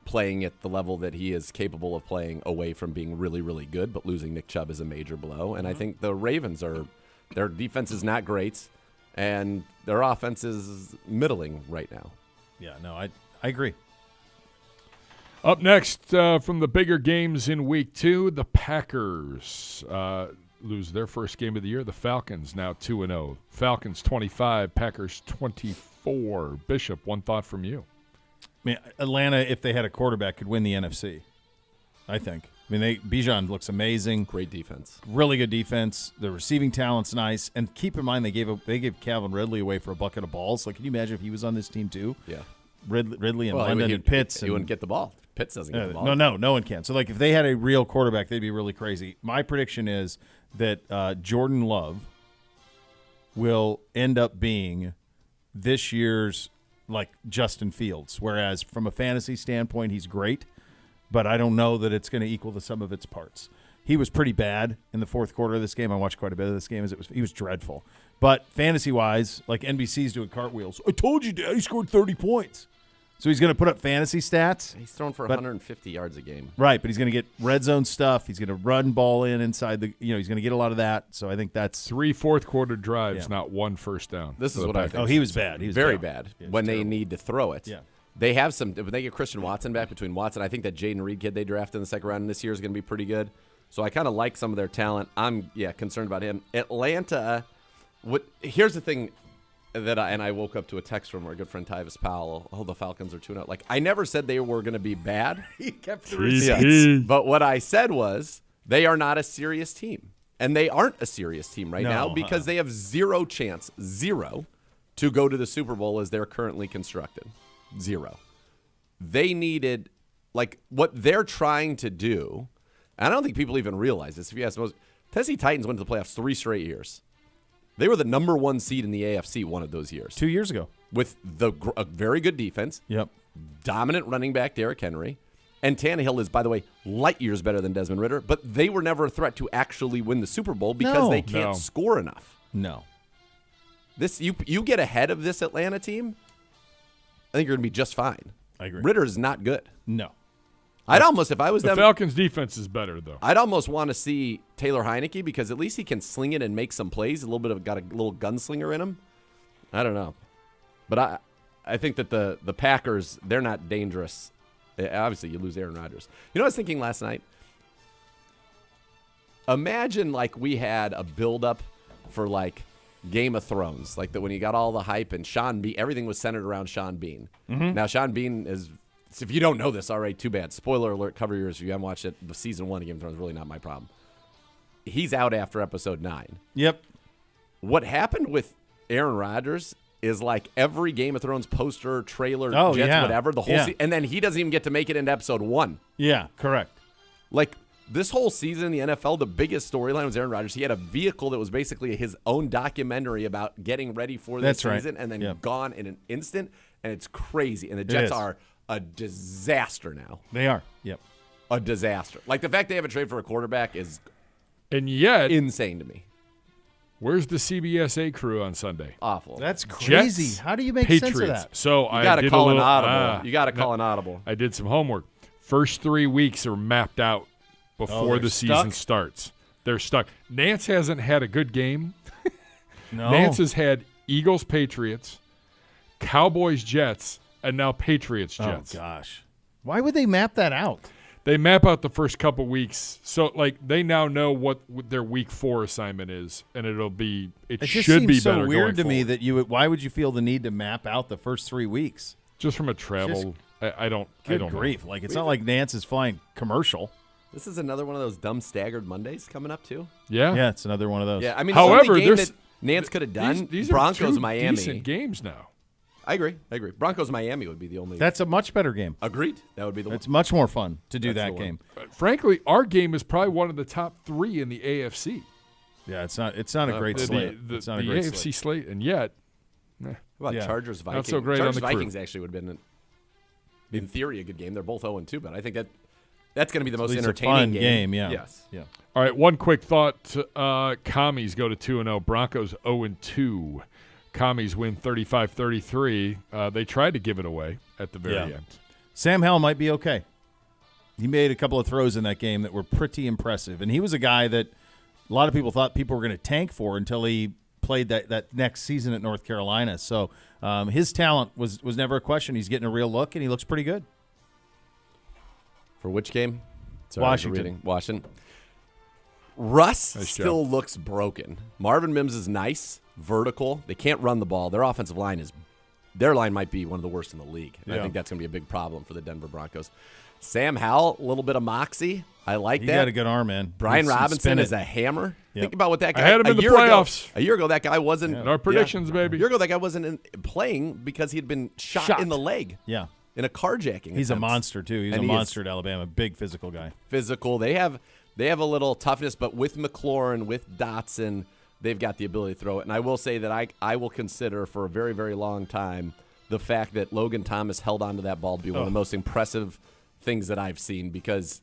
playing at the level that he is capable of playing away from being really, really good, but losing Nick Chubb is a major blow. And I think the Ravens are Their defense is not great, and their offense is middling right now. Yeah, no, I agree. Up next, from the bigger games in Week 2, the Packers lose their first game of the year. The Falcons now 2-0. Falcons 25, Packers 24. Bishop, one thought from you. I mean, Atlanta, if they had a quarterback, could win the NFC, I think. I mean, Bijan looks amazing. Great defense. Really good defense. The receiving talent's nice. And keep in mind, they gave Calvin Ridley away for a bucket of balls. Like, can you imagine if he was on this team too? Yeah. Ridley and London and Pitts. He wouldn't get the ball. Pitts doesn't get the ball. No one can. So, like, if they had a real quarterback, they'd be really crazy. My prediction is that Jordan Love will end up being this year's, like, Justin Fields. Whereas, from a fantasy standpoint, he's great. But I don't know that it's going to equal the sum of its parts. He was pretty bad in the fourth quarter of this game. I watched quite a bit of this game. He was dreadful. But fantasy-wise, like NBC's doing cartwheels. I told you, Dad, he scored 30 points. So he's going to put up fantasy stats. He's thrown for 150 yards a game. Right, but he's going to get red zone stuff. He's going to run ball inside the. He's going to get a lot of that. So I think that's 3 fourth-quarter drives, not one first down. This is what I think. Oh, he was bad. He was very terrible. bad Yeah, when they terrible. need to throw it. Yeah. They have some. When they get Christian Watson back between Watson, I think that Jaden Reed kid they drafted in the second round this year is going to be pretty good. So I kind of like some of their talent. I'm concerned about him. Atlanta. Here's the thing that I woke up to a text from our good friend Tyvis Powell. Oh, the Falcons are 2-0. Like, I never said they were going to be bad. He kept the receipts. But what I said was they are not a serious team. And they aren't a serious team right now because they have zero chance, to go to the Super Bowl as they're currently constructed. Zero. They needed, like, what they're trying to do, and I don't think people even realize this. If you ask most, Tennessee Titans went to the playoffs 3 straight years. They were the number 1 seed in the AFC one of those years. 2 years ago. With a very good defense. Yep. Dominant running back Derrick Henry. And Tannehill is, by the way, light years better than Desmond Ridder, but they were never a threat to actually win the Super Bowl because they can't score enough. No. This you get ahead of this Atlanta team, I think you're going to be just fine. I agree. Ritter is not good. No. I'd almost, if I was The them, Falcons' defense is better, though. I'd almost want to see Taylor Heineke because at least he can sling it and make some plays. Got a little gunslinger in him. I don't know. But I think that the Packers, they're not dangerous. Obviously, you lose Aaron Rodgers. You know what I was thinking last night? Imagine, like, we had a build-up for, like, Game of Thrones. Like, that when you got all the hype and Sean Bean, everything was centered around Sean Bean. Mm-hmm. Now, Sean Bean is, if you don't know this already, too bad. Spoiler alert, cover your ears if you haven't watched it. The season 1 of Game of Thrones is really not my problem. He's out after episode 9. Yep. What happened with Aaron Rodgers is like every Game of Thrones poster, trailer, whatever, the whole and then he doesn't even get to make it into episode 1. Yeah, correct. Like, this whole season in the NFL, the biggest storyline was Aaron Rodgers. He had a vehicle that was basically his own documentary about getting ready for this season and then gone in an instant, and it's crazy. And the Jets are a disaster now. They are. Yep. A disaster. Like, the fact they haven't traded for a quarterback is insane to me. Where's the CBSA crew on Sunday? Awful. That's crazy. Jets, How do you make Patriots. sense of that? So you I got to did call a little, an audible. You got to call an audible. I did some homework. First 3 weeks are mapped out before the season starts. They're stuck. Nance hasn't had a good game. No. Nance has had Eagles, Patriots, Cowboys, Jets, and now Patriots, Jets. Oh, gosh. Why would they map that out? They map out the first couple weeks, so like they now know what their week 4 assignment is, and it just should seems be so better. weird to going me forward. that why would you feel the need to map out the first 3 weeks? Just from a travel, I don't grief! know. Like, it's not like Nance is flying commercial. This is another one of those dumb staggered Mondays coming up too. Yeah, it's another one of those. Yeah, I mean, however, the only game there's that Nance could have done. These Broncos, are 2 Miami. decent games now. I agree. Broncos, Miami would be the only. That's a much better game. Agreed. That would be the one. It's much more fun to do That's that the one. game. Frankly, our game is probably one of the top 3 in the AFC. Yeah, it's not a great slate. The It's not a great AFC slate. slate, and yet, How about Yeah. Chargers, Vikings? Not so great on Chargers, the crew. Vikings actually would have been, in theory, a good game. They're both 0-2, but I think that's going to be the most At least a entertaining fun game. Yeah. Yes. Yeah. all right. One quick thought: Commies go to 2-0. Broncos 0-2. Commies win 35-33. They tried to give it away at the very end. Sam Howell might be okay. He made a couple of throws in that game that were pretty impressive, and he was a guy that a lot of people thought people were going to tank for until he played that next season at North Carolina. So his talent was never a question. He's getting a real look, and he looks pretty good. For which game? Sorry, I was Washington. reading. Washington. Russ Nice still job. looks broken. Marvin Mims is nice, vertical. They can't run the ball. Their offensive line their line might be one of the worst in the league. And I Yeah. think that's going to be a big problem for the Denver Broncos. Sam Howell, a little bit of moxie. I like He that. got a good arm, man. Brian He can Robinson spin is it. a hammer. Yep. Think about what that guy. I had him in the playoffs. A year ago, that guy wasn't. In our predictions, baby. A year ago, that guy wasn't playing because he had been shot in the leg. Yeah. In a carjacking. He's a attempt. monster, too. He's And a he is monster at Alabama. Big physical guy. physical. They have a little toughness, but with McLaurin, with Dotson, they've got the ability to throw it. And I will say that I will consider for a very, very long time the fact that Logan Thomas held onto that ball to be one of the most impressive things that I've seen, because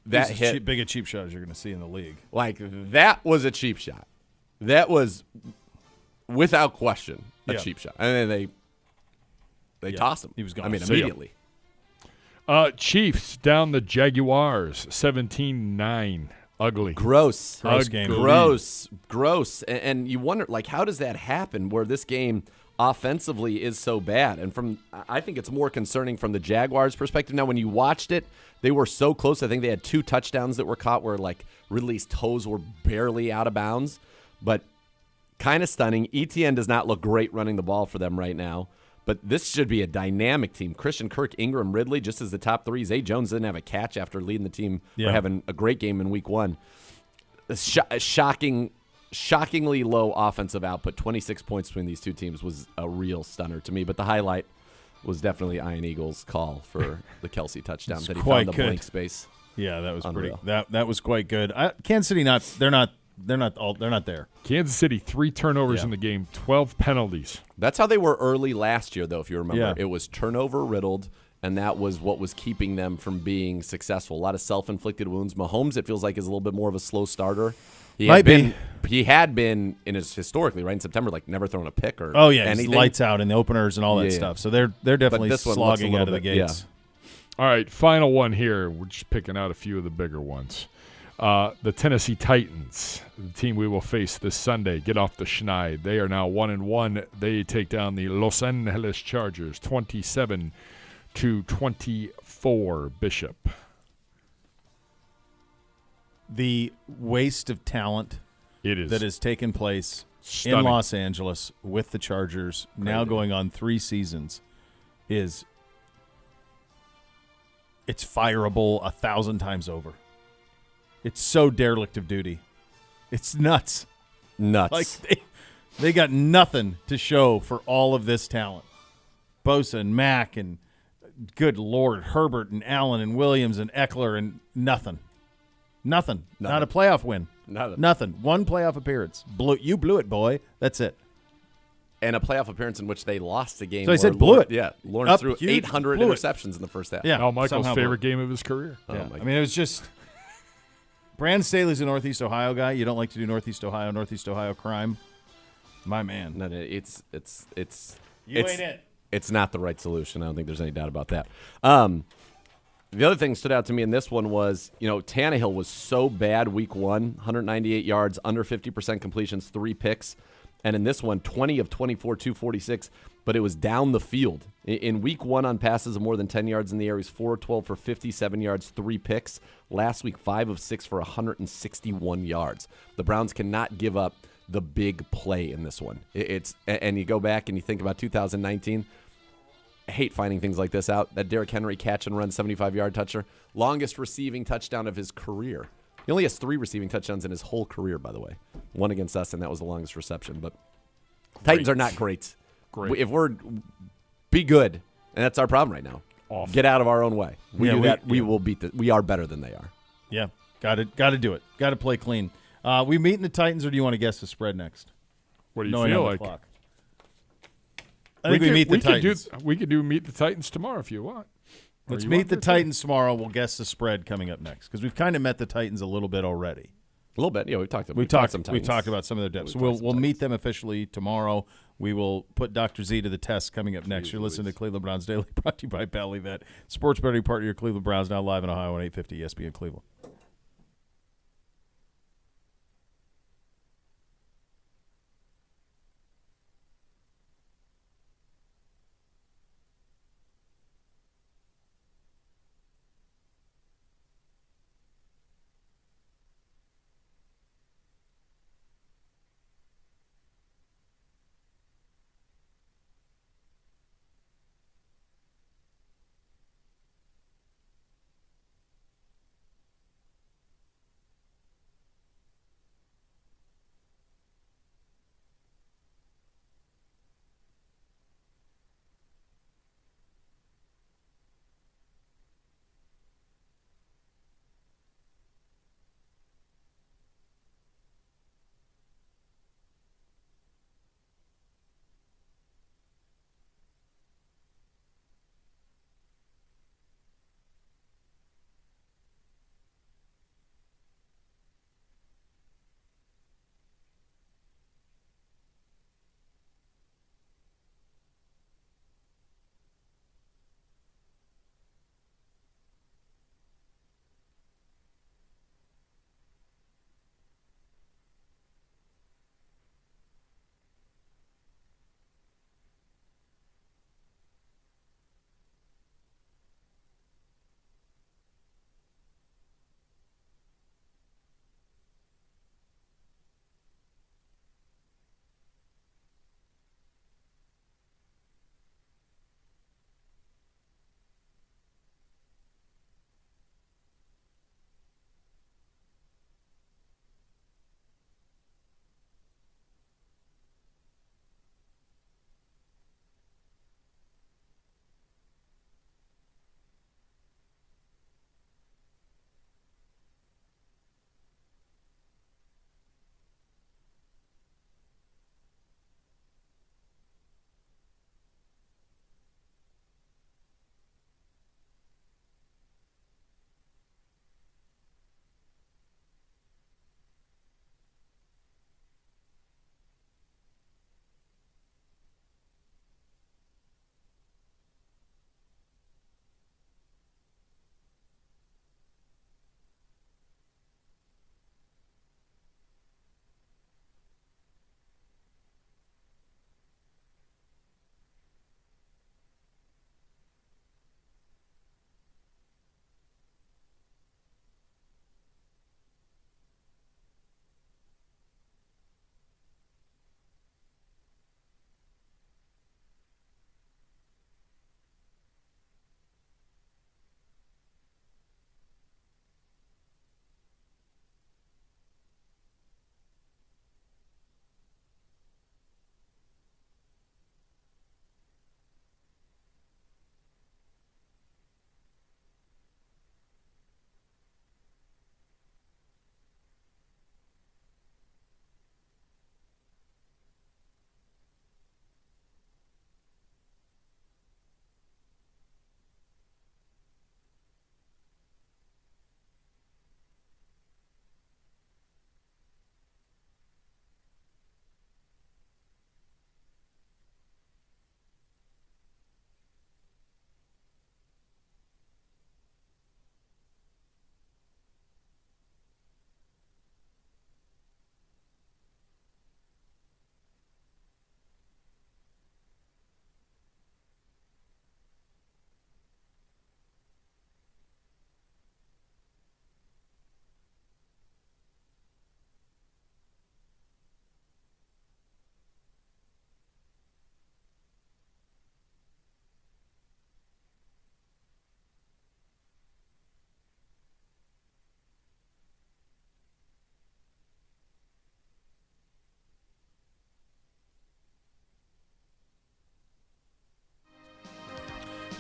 that He's hit, as cheap, big a cheap shot as you're going to see in the league. like, that was a cheap shot. That was, without question, a Yeah. cheap shot. And then they tossed him. He was gone. I mean, See ya. immediately. Chiefs down the Jaguars, 17-9. Ugly. Gross. Gross game. Gross. And you wonder, like, how does that happen where this game offensively is so bad? And I think it's more concerning from the Jaguars' perspective. Now, when you watched it, they were so close. I think they had 2 touchdowns that were caught where, like, Ridley's toes were barely out of bounds. But kind of stunning. ETN does not look great running the ball for them right now. But this should be a dynamic team. Christian Kirk, Ingram, Ridley, just as the top 3. Zay Jones didn't have a catch after leading the team or having a great game in week 1. Shockingly low offensive output. 26 points between these two teams was a real stunner to me. But the highlight was definitely Ian Eagle's call for the Kelsey touchdown that he quite found the good. blank space. Yeah, that was Unreal. pretty. That was quite good. Kansas City they're not there. Kansas City, 3 turnovers in the game, 12 penalties. That's how they were early last year, though, if you remember. Yeah. It was turnover-riddled, and that was what was keeping them from being successful. A lot of self-inflicted wounds. Mahomes, it feels like, is a little bit more of a slow starter. He had been in his historically, right, in September, like never thrown a pick or anything. Lights out in the openers and all that stuff. So they're definitely this one looks a slogging little out of the bit- yeah. gates. All right, final one here. We're just picking out a few of the bigger ones. The Tennessee Titans, the team we will face this Sunday, get off the schneid. They are now 1-1. They take down the Los Angeles Chargers, 27-24. Bishop. The waste of talent It is that has taken place stunning. in Los Angeles with the Chargers, now going on 3 seasons, it's fireable 1,000 times over. It's so derelict of duty. It's nuts. Nuts. Like they got nothing to show for all of this talent. Bosa and Mack and good Lord, Herbert and Allen and Williams and Eckler and nothing. Not a playoff win. Nothing. 1 playoff appearance. You blew it, boy. That's it. And a playoff appearance in which they lost the game. So I said where blew it. Yeah, Lawrence Up threw huge, 800 blew it. interceptions in the first half. Yeah. Al Michael's somehow favorite blew it. game of his career. Oh, Yeah. my I mean, it was just Brandon Staley's a Northeast Ohio guy. You don't like to do Northeast Ohio crime. My man. No, it's You ain't it. It's not the right solution. I don't think there's any doubt about that. The other thing that stood out to me in this one was, Tannehill was so bad week 1, 198 yards, under 50% completions, 3 picks. And in this one, 20 of 24, 246, but it was down the field. In week 1 on passes of more than 10 yards in the air, he's 4 of 12 for 57 yards, 3 picks. Last week, 5 of 6 for 161 yards. The Browns cannot give up the big play in this one. And you go back and you think about 2019, I hate finding things like this out. That Derrick Henry catch and run 75-yard toucher, longest receiving touchdown of his career. He only has 3 receiving touchdowns in his whole career, by the way. 1 against us, and that was the longest reception. But Titans are not great. If be good, and that's our problem right now. Awful. Get out of our own way. We Yeah, do we- that. We yeah. will beat we are better than they are. Yeah. Got to do it. Got to play clean. We meeting the Titans, or do you want to guess the spread next? What do you Knowing feel on the like? clock. I think we meet the Titans. We could do meet the Titans tomorrow if you want. Or Let's you meet want the to? Titans tomorrow. We'll guess the spread coming up next because we've kind of met the Titans a little bit already. A little bit. Yeah, we've talked. We talked about some of their depths. we've We'll talked some we'll meet Titans. them officially tomorrow. We will put Dr. Z to the test coming up next. You're listening to Cleveland Browns Daily, brought to you by Bally-Vet. Sports betting partner of your Cleveland Browns, now live in Ohio on 850 ESPN Cleveland.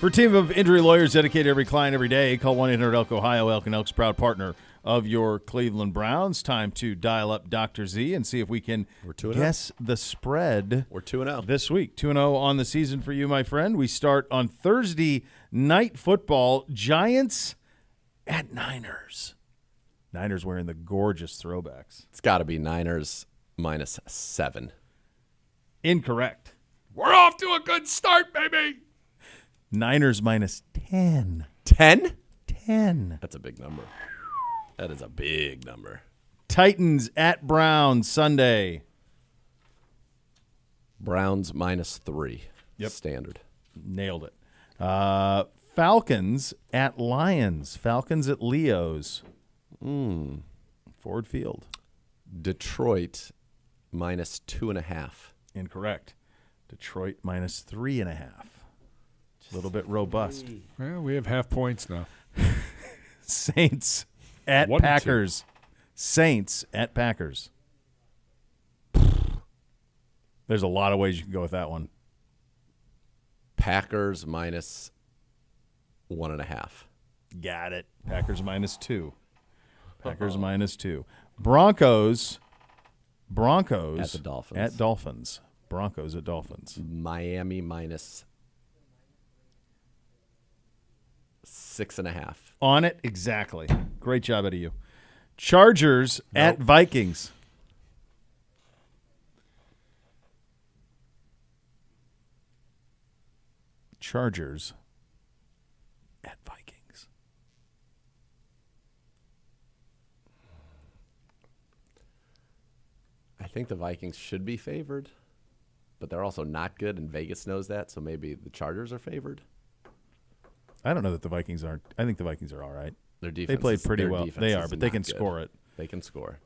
For a team of injury lawyers dedicated to every client every day, call 1-800-ELK-OHIO. Elk and Elk's proud partner of your Cleveland Browns. Time to dial up Dr. Z and see if we can guess the spread. We're 2-0 this week. 2-0 on the season for you, my friend. We start on Thursday night football. Giants at Niners. Niners wearing the gorgeous throwbacks. It's got to be Niners -7. Incorrect. We're off to a good start, baby. Niners -10. 10? 10. That's a big number. That is a big number. Titans at Browns Sunday. Browns -3. Yep. Standard. Nailed it. Falcons at Lions. Falcons at Leos. Ford Field. Detroit -2.5. Incorrect. Detroit -3.5. A little bit robust. Well, we have half points now. Saints at 1-2. Packers. Saints at Packers. There's a lot of ways you can go with that one. Packers -1.5. Got it. Packers -2. Packers -2. Broncos At the Dolphins. At Dolphins. Broncos at Dolphins. Miami -6.5. On it, exactly. Great job out of you. Chargers at Vikings. Chargers at Vikings. I think the Vikings should be favored, but they're also not good, and Vegas knows that, so maybe the Chargers are favored. I don't know that the Vikings aren't. I think the Vikings are all right. Their defense They played is- pretty their well. defense They is are, but they not can good. score it. They can score.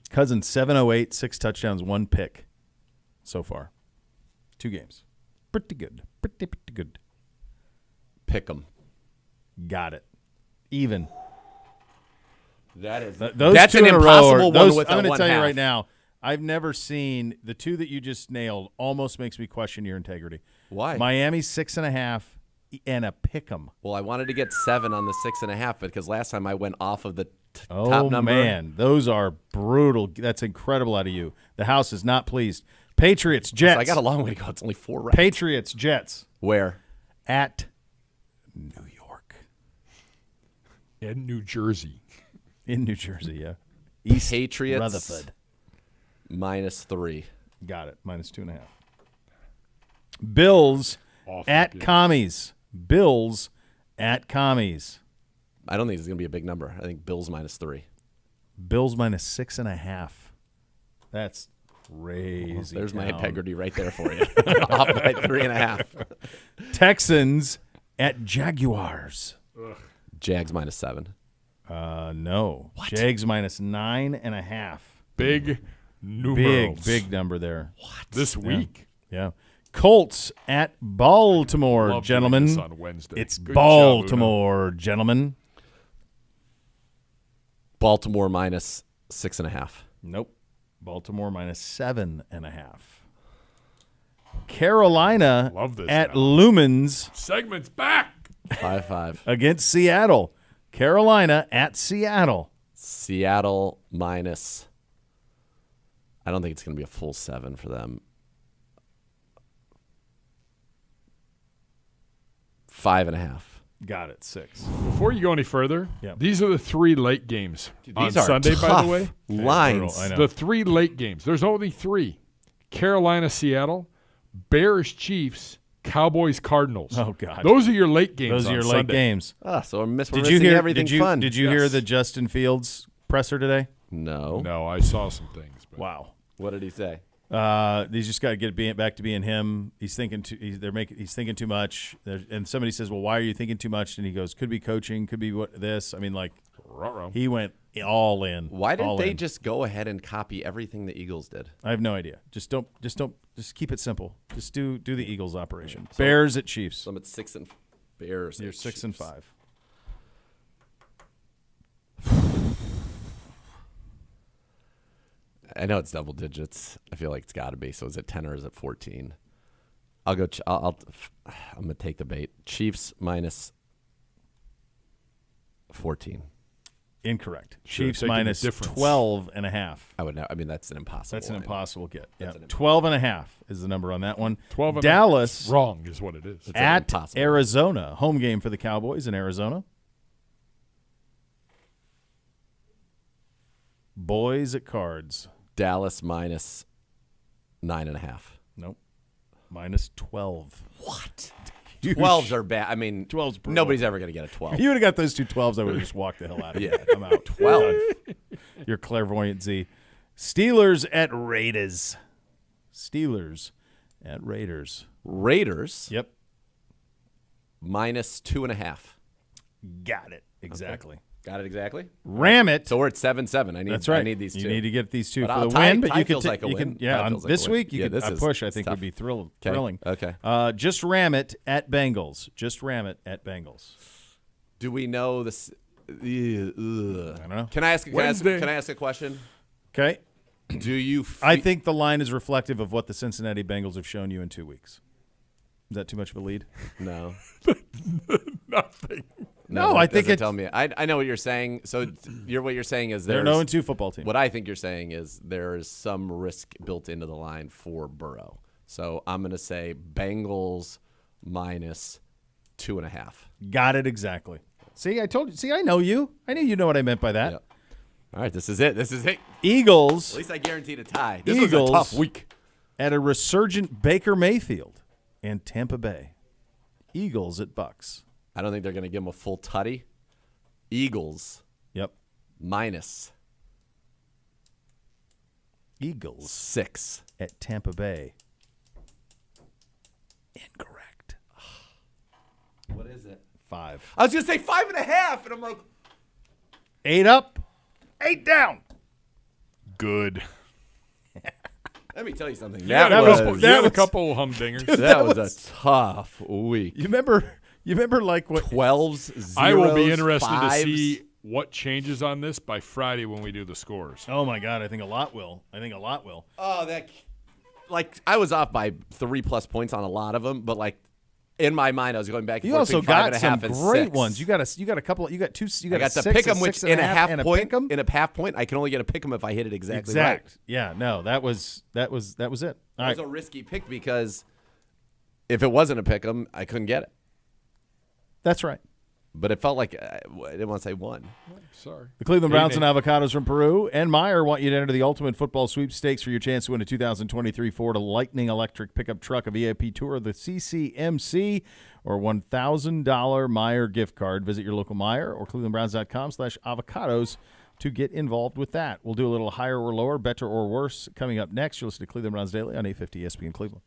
Cousins 708, 6 touchdowns, 1 pick so far. 2 games. Pretty good. Pretty good. Pick 'em. Got it. Even. That is Those that's two an in a row impossible are- those, one with I'm a going to tell you 1/2. right now, I've never seen the two that you just nailed almost makes me question your integrity. Why? Miami 6.5 and a pick 'em. Well, I wanted to get 7 on the 6.5 because last time I went off of the Oh, top number. man. Those are brutal. That's incredible out of you. The house is not pleased. Patriots, Jets. So I got a long way to go. It's only 4 right. Patriots, Jets Where? at New York. In New Jersey. In New Jersey, yeah. East Patriots Rutherford. -3. Got it. -2.5. Bills Awful at game. Commies. Bills at Commies. I don't think it's going to be a big number. I think Bills -3. Bills -6.5. That's crazy. There's my town. integrity right there for you. Off by 3.5. Texans at Jaguars. Jags -7. No. Jags -9.5. Big numerals. Big number there. This week. Yeah. Colts at Baltimore, Love doing gentlemen. this on Wednesday. It's Good job, Uno. Baltimore, gentlemen. Baltimore -6.5. Nope. Baltimore -7.5. Carolina Love this at now. Lumens Segment's back. 5-5. against Seattle. Carolina at Seattle. Seattle -. I don't think it's going to be a full 7 for them. 5.5. Got it. 6. Before you go any further, Yep. these are the 3 late games on These are Sunday, by tough the way. lines. I know. The 3 late games. There's only 3. Carolina, Seattle, Bears, Chiefs, Cowboys, Cardinals. Oh, God. Those are your late games Those are on your late Sunday. games. So we're Did missing you hear everything fun. Did you hear Yes. the Justin Fields presser today? No. No, I saw some things. But Wow. What did he say? He's just got to get back to being him. He's thinking he's thinking too much. And somebody says, "Well, why are you thinking too much?" And he goes, "Could be coaching, could be what this." I mean, like Ruh-roh. he went all in. Why didn't all they in. just go ahead and copy everything the Eagles did? I have no idea. Just keep it simple. Just do the Eagles operation. Bears at Chiefs. So I'm at 6 and Bears. You're at 6 and Chiefs. 5. I know it's double digits. I feel like it's got to be. So is it 10 or is it 14? I'll go. I'm gonna take the bait. Chiefs minus 14. Incorrect. Should've Chiefs taken the minus difference. 12.5. I would know. I mean, that's an impossible. That's an line. impossible get. Yeah. That's an 12.5 is the number on that one. 12 and Dallas wrong is what it is. an at impossible. Arizona. Home game for the Cowboys in Arizona. Boys at Cards. Dallas minus 9.5. Nope. Minus 12. What? 12s are bad. I mean, 12's brutal. nobody's ever gonna get a 12. If you would have got those two 12s, I would have just walked the hell out of Yeah. it. I'm out. 12. You're clairvoyant, Z. Steelers at Raiders. Steelers at Raiders. Raiders Yep. minus 2.5. Got it. Exactly. Got it exactly. Ram it. So we're at 7-7. That's right. I need these two. You need to get these two But for the tie- win, but tie you can feels like a you win. can yeah. Tie On feels like this a win. week, you Yeah, could this a is push. I think tough. would be thrilling. Okay. Just ram it at Bengals. Just ram it at Bengals. Do we know this? I don't know. Can I ask? Wednesday. Can I ask a question? Okay. Do you? I think the line is reflective of what the Cincinnati Bengals have shown you in 2 weeks. Is that too much of a lead? No. Nothing. No, that I think doesn't it- tell me. I know what you're saying. So what you're saying is They're an there's 0-2 football team. What I think you're saying is there is some risk built into the line for Burrow. So I'm going to say Bengals minus 2.5. Got it exactly. See, I told you. See, I know you. I knew you know what I meant by that. Yep. All right, this is it. This is it. Eagles At least I guaranteed a tie. This was a Eagles. tough week. at a resurgent Baker Mayfield and Tampa Bay. Eagles at Bucks. I don't think they're going to give him a full tutty. Eagles Yep. minus Eagles 6. at Tampa Bay. Incorrect. What is it? 5. I was going to say 5.5, and I'm like, 8 up, 8 down. Good. let me tell you something. You had was- a couple humdingers. that was a tough week. You remember like what 12s, 0s, I will be interested 5s. to see what changes on this by Friday when we do the scores. Oh my god, I think a lot will. Oh, I was off by 3+ points on a lot of them, but like in my mind, I was going back and You forth also between got 5.5 some and great 6. ones. You got a couple. You got two. You got I got a to 6, pick them, a which 6 in a half and point. pick 'em. In a half point, I can only get a pick 'em if I hit it exactly right. Exact. Yeah. No, that was it. All It right. was a risky pick because if it wasn't a pick 'em, I couldn't get it. That's right. But it felt like I didn't want to say one. Sorry. The Cleveland Browns and 8-8. avocados from Peru and Meyer want you to enter the Ultimate Football Sweepstakes for your chance to win a 2023 Ford Lightning electric pickup truck, a VIP tour of the CCMC, or $1,000 Meyer gift card. Visit your local Meyer or clevelandbrowns.com/avocados to get involved with that. We'll do a little higher or lower, better or worse coming up next. You'll listen to Cleveland Browns Daily on 850 ESPN Cleveland.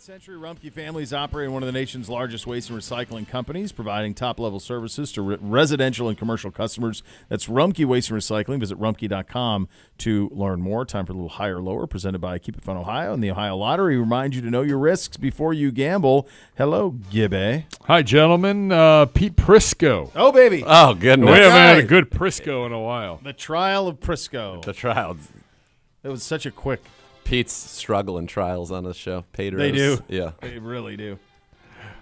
Century, Rumpke Families operate one of the nation's largest waste and recycling companies, providing top-level services to residential and commercial customers. That's Rumpke Waste and Recycling. Visit rumpke.com to learn more. Time for a little higher lower, presented by Keep It Fun Ohio and the Ohio Lottery. Remind you to know your risks before you gamble. Hello, Gibby. Hi, gentlemen. Pete Prisco. Oh, baby. Oh, goodness. We haven't had a Right. good Prisco in a while. The trial of Prisco. The trials. It was such a quick. Pete's struggle and trials on this show. Pedro's. They do. Yeah. They really do.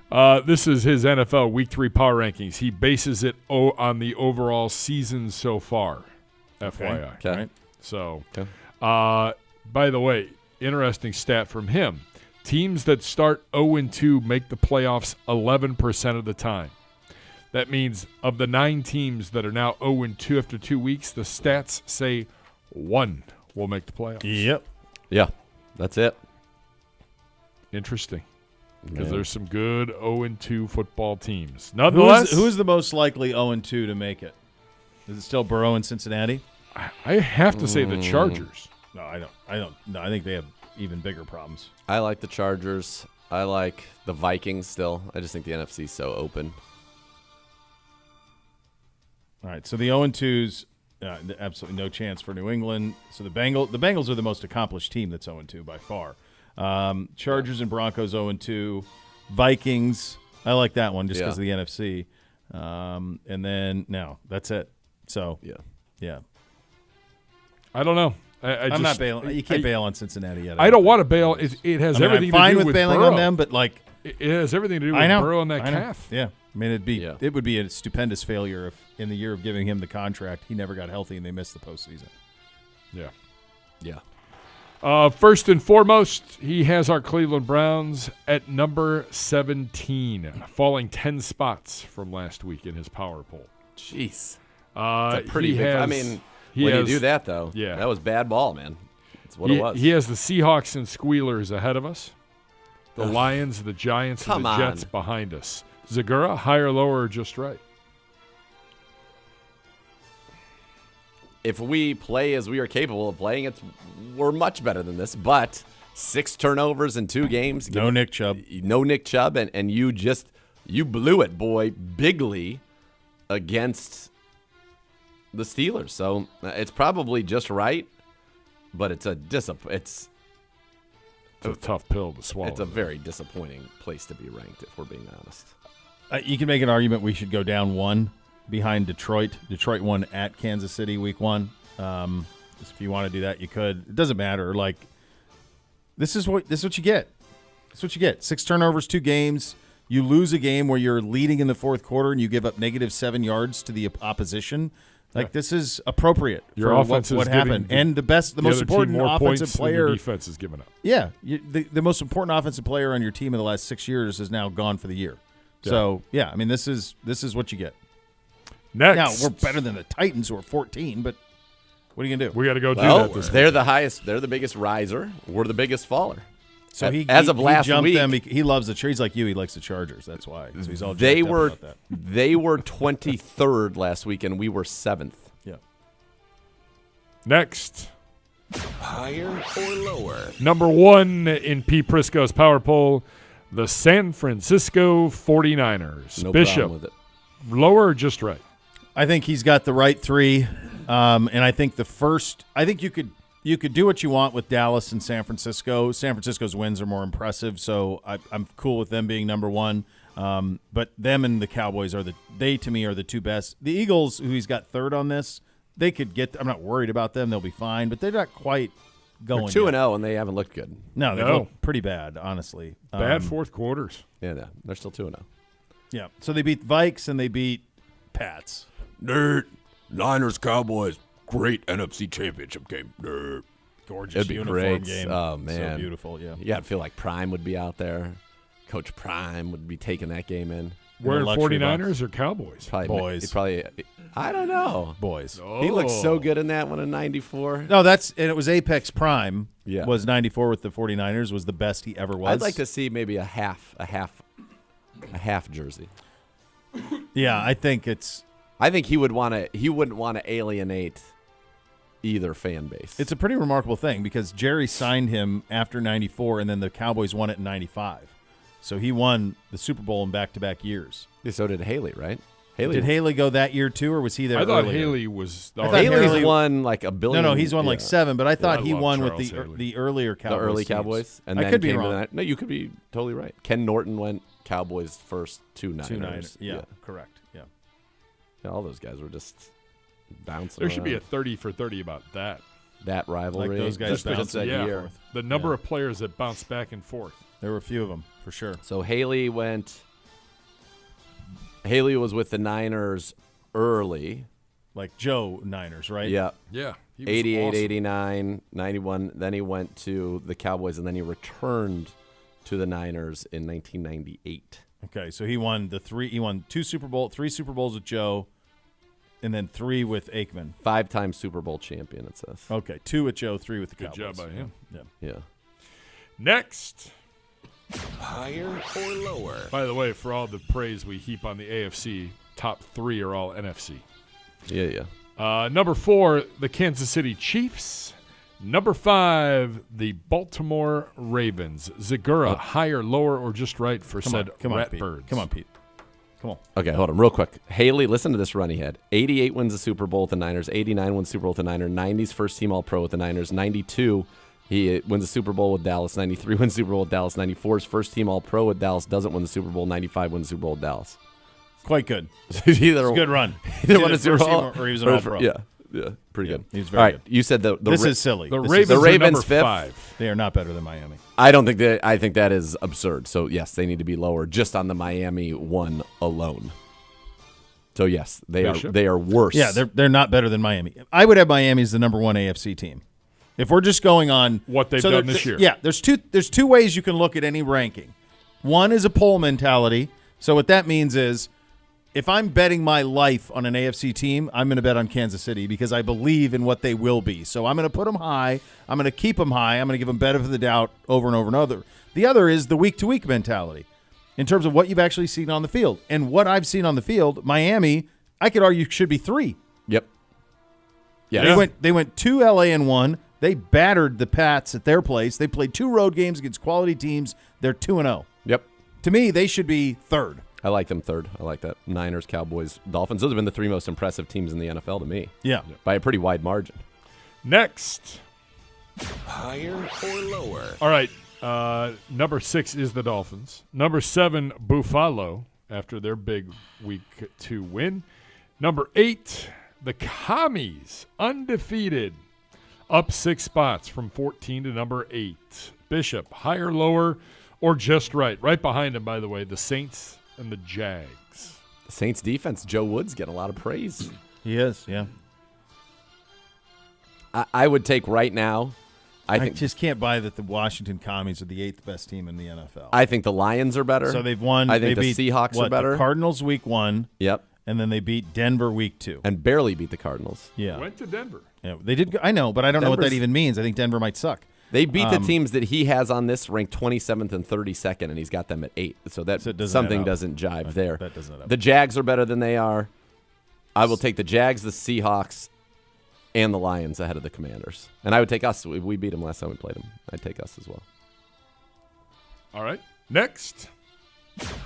This is his NFL Week 3 power rankings. He bases it on the overall season so far, FYI. Okay. Right. So, Okay. by the way, interesting stat from him. Teams that start 0-2 make the playoffs 11% of the time. That means of the 9 teams that are now 0-2 after 2 weeks, the stats say 1 will make the playoffs. Yep. Yeah. That's it. Interesting. Because Yeah. there's some good 0-2 football teams. Nonetheless, Who's the most likely 0-2 to make it? Is it still Burrow and Cincinnati? I have to say the Chargers. No, I don't. No, I think they have even bigger problems. I like the Chargers. I like the Vikings still. I just think the NFC is so open. All right, so the 0-2s, absolutely no chance for New England. So the Bengals are the most accomplished team that's 0-2 by far. Chargers and Broncos 0-2. Vikings, I like that one just because of the NFC. And then, no, that's it. So, yeah. I don't know. I'm not bailing. You can't bail on Cincinnati yet. I don't want to bail. It has everything I'm fine to do with with bailing Burrow. on them, but like It has everything to do with I know Burrow and that I know. calf. Yeah, I mean Yeah. it would be a stupendous failure if in the year of giving him the contract he never got healthy and they missed the postseason. Yeah. Yeah. First and foremost, he has our Cleveland Browns at number 17, falling 10 spots from last week in his power poll. Jeez. It's It's a pretty big. I mean, when you do that, though, that was bad ball, man. That's what it was. He has the Seahawks and Squealers ahead of us, the Lions, the Giants, and the Jets behind us. Zagura, higher, lower, or just right? If we play as we are capable of playing, we're much better than this. But 6 turnovers in 2 games. No Nick Chubb. No Nick Chubb, and you blew it, boy, bigly against the Steelers. So it's probably just right, but it's a It's a tough pill to swallow. It's a very disappointing place to be ranked, if we're being honest. You can make an argument we should go down 1 behind Detroit. Detroit won at Kansas City week 1. If you want to do that, you could. It doesn't matter. Like this is what you get. This is what you get. 6 turnovers, 2 games. You lose a game where you're leading in the fourth quarter and you give up negative 7 yards to the opposition. Like this is appropriate Your for offense what is happened. giving And the most other team important more offensive points than player. the defense is giving up. Yeah, the most important offensive player on your team in the last 6 years is now gone for the year. Yeah. So I mean this is what you get. Next, Now we're better than the Titans who are 14, but what are you gonna do? we got to go do Well, that this they're the highest. They're the biggest riser. We're the biggest faller. So as of last jumped week, them. He loves the. He's like you. He likes the Chargers. That's why. So he's all they jacked up were about that. they were 23rd last week, and we were 7th. Yeah. Next, Higher or lower? number 1 in P. Prisco's power poll, the San Francisco 49ers. No Bishop, problem with it. lower or just right? I think he's got the right 3, and I think the first. I think you could do what you want with Dallas and San Francisco. San Francisco's wins are more impressive, so I'm cool with them being number 1. But them and the Cowboys to me are the 2 best. The Eagles, who he's got 3rd on this, they could get. I'm not worried about them; they'll be fine. But they're not quite going. They're 2-0, and they haven't looked good. No, they No. go pretty bad, honestly. Bad fourth quarters. Yeah, they're still 2-0. Yeah. So they beat Vikes and they beat Pats. Nerd. Niners, Cowboys. Great NFC Championship game. Nerd. Gorgeous It'd be uniform great. game. Oh, man. So beautiful, yeah. Yeah, I'd feel like Prime would be out there. Coach Prime would be taking that game in. We're in luxury 49ers or Cowboys? Probably, Boys. he probably, I don't know. Boys. He looked so good in that one in '94. No, and it was Apex Prime. Yeah. Was 94 with the 49ers, was the best he ever was. I'd like to see maybe a half jersey. Yeah, I think it's I think he wouldn't want to alienate either fan base. It's a pretty remarkable thing because Jerry signed him after 94, and then the Cowboys won it in 95. So he won the Super Bowl in back-to-back years. Yeah, so did Haley, right? Did Haley go that year too, or was he there I thought earlier? Haley was. I thought Haley's Haley- won like $1 billion. No, he's won like 7, but I thought I he love won with Charles the Haley. the earlier Cowboys. the early teams. Cowboys. And I then could be came to wrong. the, no, you could be totally right. Ken Norton went Cowboys first, 2 Niners. 2 Niners. Yeah, correct. Yeah. Yeah, all those guys were just bouncing There should be a around. 30 for 30 about that. That rivalry. Like those guys just bounced that yeah. year. The number of players that bounce back and forth. There were a few of them for sure. So Haley was with the Niners early. Like Joe Niners, right? Yeah. Yeah. He was 88, awesome. 89, 91. Then he went to the Cowboys, and then he returned to the Niners in 1998. Okay, so he won 3 Super Bowls with Joe, and then 3 with Aikman. 5-time Super Bowl champion, it says. Okay, 2 with Joe, 3 with the Good Cowboys. job by him. Yeah. Yeah. Next. Higher or lower? By the way, for all the praise we heap on the AFC, top 3 are all NFC. Yeah. Number 4, the Kansas City Chiefs. Number 5, the Baltimore Ravens. Zagura, higher, lower, or just right for said Come on, Pete. Ratbirds. Come on, Pete. Come on. Okay, hold on real quick. Haley, listen to this run he had. 88 wins the Super Bowl with the Niners. 89 wins the Super Bowl with the Niners. 90s first team All-Pro with the Niners. 92, he wins the Super Bowl with Dallas. 93 wins the Super Bowl with Dallas. 94 is first team All-Pro with Dallas. Doesn't win the Super Bowl. 95 wins the Super Bowl with Dallas. Quite good. He's either It's a good run. Either He's won either a Super first Bowl team or he was an or- All-Pro. Yeah, pretty good. He's All very right, good. you said the This is silly. The This Ravens, is- are Ravens number fifth. 5. they are not better than Miami. I don't think that. I think that is absurd. So yes, they need to be lower just on the Miami one alone. So yes, they Bishop? are. They are worse. Yeah, they're not better than Miami. I would have Miami as the number 1 AFC team. If we're just going on What they've so done there- this year. Yeah, there's two ways you can look at any ranking. One is a poll mentality. So what that means is if I'm betting my life on an AFC team, I'm going to bet on Kansas City because I believe in what they will be. So I'm going to put them high. I'm going to keep them high. I'm going to give them benefit of the doubt over and over and over. The other is the week-to-week mentality in terms of what you've actually seen on the field. And what I've seen on the field, Miami, I could argue should be 3. Yep. Yeah. They went 2 LA and 1. They battered the Pats at their place. They played 2 road games against quality teams. They're 2-0. Yep. To me, they should be 3rd. I like them third. I like that. Niners, Cowboys, Dolphins. Those have been the 3 most impressive teams in the NFL to me Yeah. by a pretty wide margin. Next. Higher or lower? All right. Number 6 is the Dolphins. Number 7, Buffalo, after their big week 2 win. Number 8, the Commies, undefeated, up 6 spots from 14 to number 8. Bishop, higher, lower, or just right. Right behind him, by the way, the Saints and the Jags. The Saints defense, Joe Woods getting a lot of praise. He is, yeah. I would take right now. I just can't buy that the Washington Commies are the 8th best team in the NFL. I think the Lions are better. So they've won. I think they the beat, Seahawks are better. The Cardinals week 1, Yep. and then they beat Denver week 2. And barely beat the Cardinals. Yeah. Went to Denver. Yeah, they did. I know, but I don't know what that Denver's- even means. I think Denver might suck. They beat the teams that he has on this ranked 27th and 32nd, and he's got them at 8. So that So it doesn't something add up. doesn't jive there. That doesn't add up. The Jags are better than they are. I will take the Jags, the Seahawks, and the Lions ahead of the Commanders. And I would take us. We beat them last time we played them. I'd take us as well. All right. Next.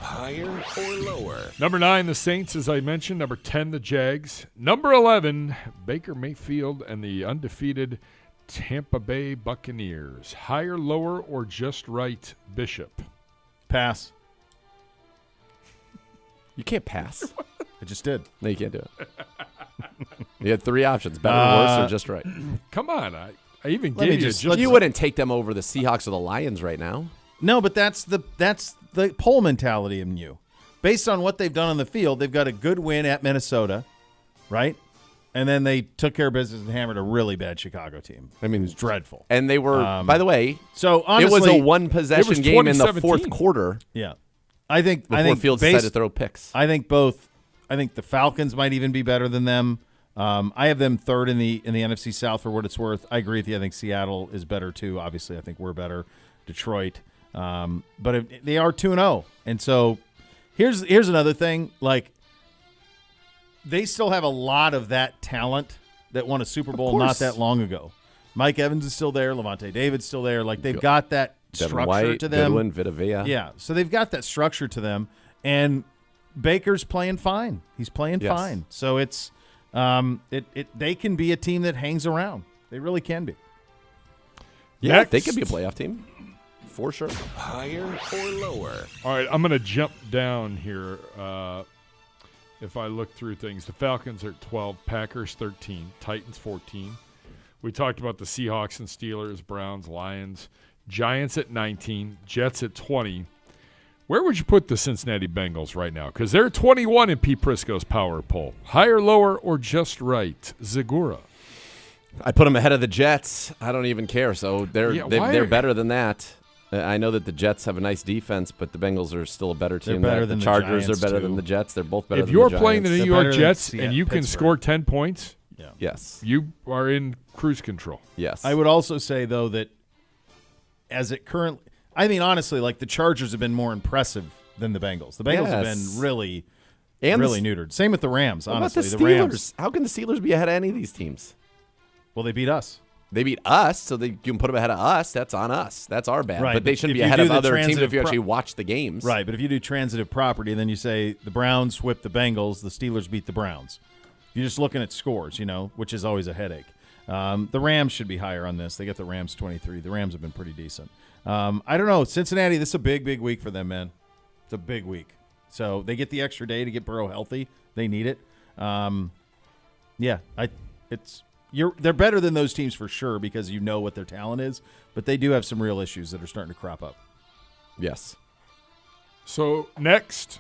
Higher or lower? Number 9, the Saints, as I mentioned. Number 10, the Jags. Number 11, Baker Mayfield and the undefeated Tampa Bay Buccaneers. Higher, lower, or just right, Bishop? Pass. You can't pass. I just did. No, you can't do it. You had 3 options: better, worse, or just right. Come on. I even Let me gave you just- just You wouldn't take them over the Seahawks or the Lions right now. No, but that's the poll mentality in you. Based on what they've done on the field, they've got a good win at Minnesota, right? And then they took care of business and hammered a really bad Chicago team. I mean, It was dreadful. And they were, by the way, So honestly, it was a it one-possession was game in the 2017. fourth quarter Yeah, I think before Fields decided to throw picks. I think the Falcons might even be better than them. I have them 3rd in the NFC South for what it's worth. I agree with you. I think Seattle is better too. Obviously, I think we're better. Detroit, but they are 2-0, and so here's another thing. Like they still have a lot of that talent that won a Super Bowl not that long ago. Mike Evans is still there. Levante David's still there. Like, they've got that structure White, to them. Goodwin, Vita Vea. Yeah, so they've got that structure to them. And Baker's playing fine. He's playing fine. So it's they can be a team that hangs around. They really can be. Yeah, Next. they could be a playoff team. For sure. Higher or lower? All right, I'm going to jump down here. If I look through things, the Falcons are at 12, Packers 13, Titans 14. We talked about the Seahawks and Steelers, Browns, Lions, Giants at 19, Jets at 20. Where would you put the Cincinnati Bengals right now? Because they're 21 in Pete Prisco's power poll. Higher, lower, or just right? Zagura. I put them ahead of the Jets. I don't even care. So they're better than that. I know that the Jets have a nice defense, but the Bengals are still a better team. better than the the Chargers Giants, are better too. than the Jets. They're both better If than you're the Giants. playing the New They're York better than Jets and you can Pittsburgh. score 10 points, Yes. you are in cruise control. Yes. I would also say, though, that as it currently – I mean, honestly, like, the Chargers have been more impressive than the Bengals. The Bengals have Yes. been really And neutered. Same with the Rams, What honestly. about the The Steelers? Rams. How can the Steelers be ahead of any of these teams? Well, they beat us. They beat us, so you can put them ahead of us. That's on us. That's our bad. Right, But they but shouldn't if be you ahead do of the other teams transitive if you actually watch the games. Right, but if you do transitive property, then you say the Browns whipped the Bengals, the Steelers beat the Browns. You're just looking at scores, which is always a headache. The Rams should be higher on this. They get the Rams 23. The Rams have been pretty decent. I don't know. Cincinnati, this is a big, big week for them, man. It's a big week. So they get the extra day to get Burrow healthy. They need it. They're better than those teams for sure because you know what their talent is, but they do have some real issues that are starting to crop up. Yes. So next,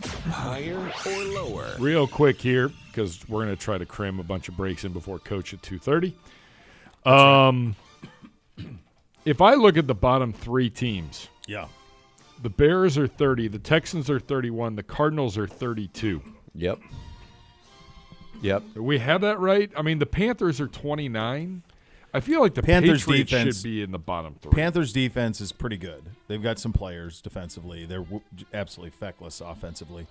Higher or lower? real quick here, because we're going to try to cram a bunch of breaks in before Coach at 2:30. If I look at the bottom three teams, Yeah. the Bears are 30, the Texans are 31, the Cardinals are 32. Yep. Do we have that right? I mean, the Panthers are 29. I feel like the Panthers Patriots defense- should be in the bottom three. Panthers' defense is pretty good. They've got some players defensively. They're absolutely feckless offensively.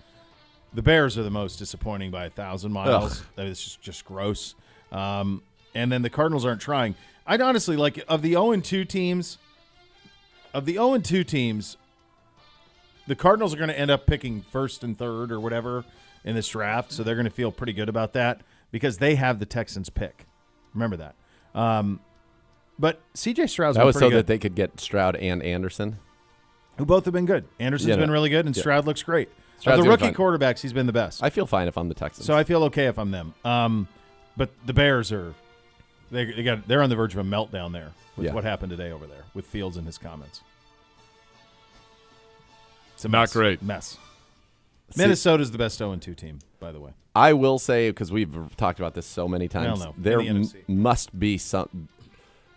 The Bears are the most disappointing by 1,000 miles. It's just gross. And then the Cardinals aren't trying. I'd honestly like of the 0-2 teams. The Cardinals are going to end up picking first and third or whatever in this draft, so they're going to feel pretty good about that because they have the Texans pick. Remember that. But C.J. Stroud's That been was pretty so good. that they could get Stroud and Anderson. Who both have been good. Anderson's been really good, and Stroud looks great. Stroud's Of the doing rookie fine. quarterbacks, he's been the best. I feel fine if I'm the Texans. So I feel okay if I'm them. But the Bears are they're on the verge of a meltdown there with Yeah. what happened today over there with Fields and his comments. It's a Not mess. great. Mess. Minnesota's the best 0-2 team, by the way. I will say, because we've talked about this so many times, no. there In the NFC. must be some.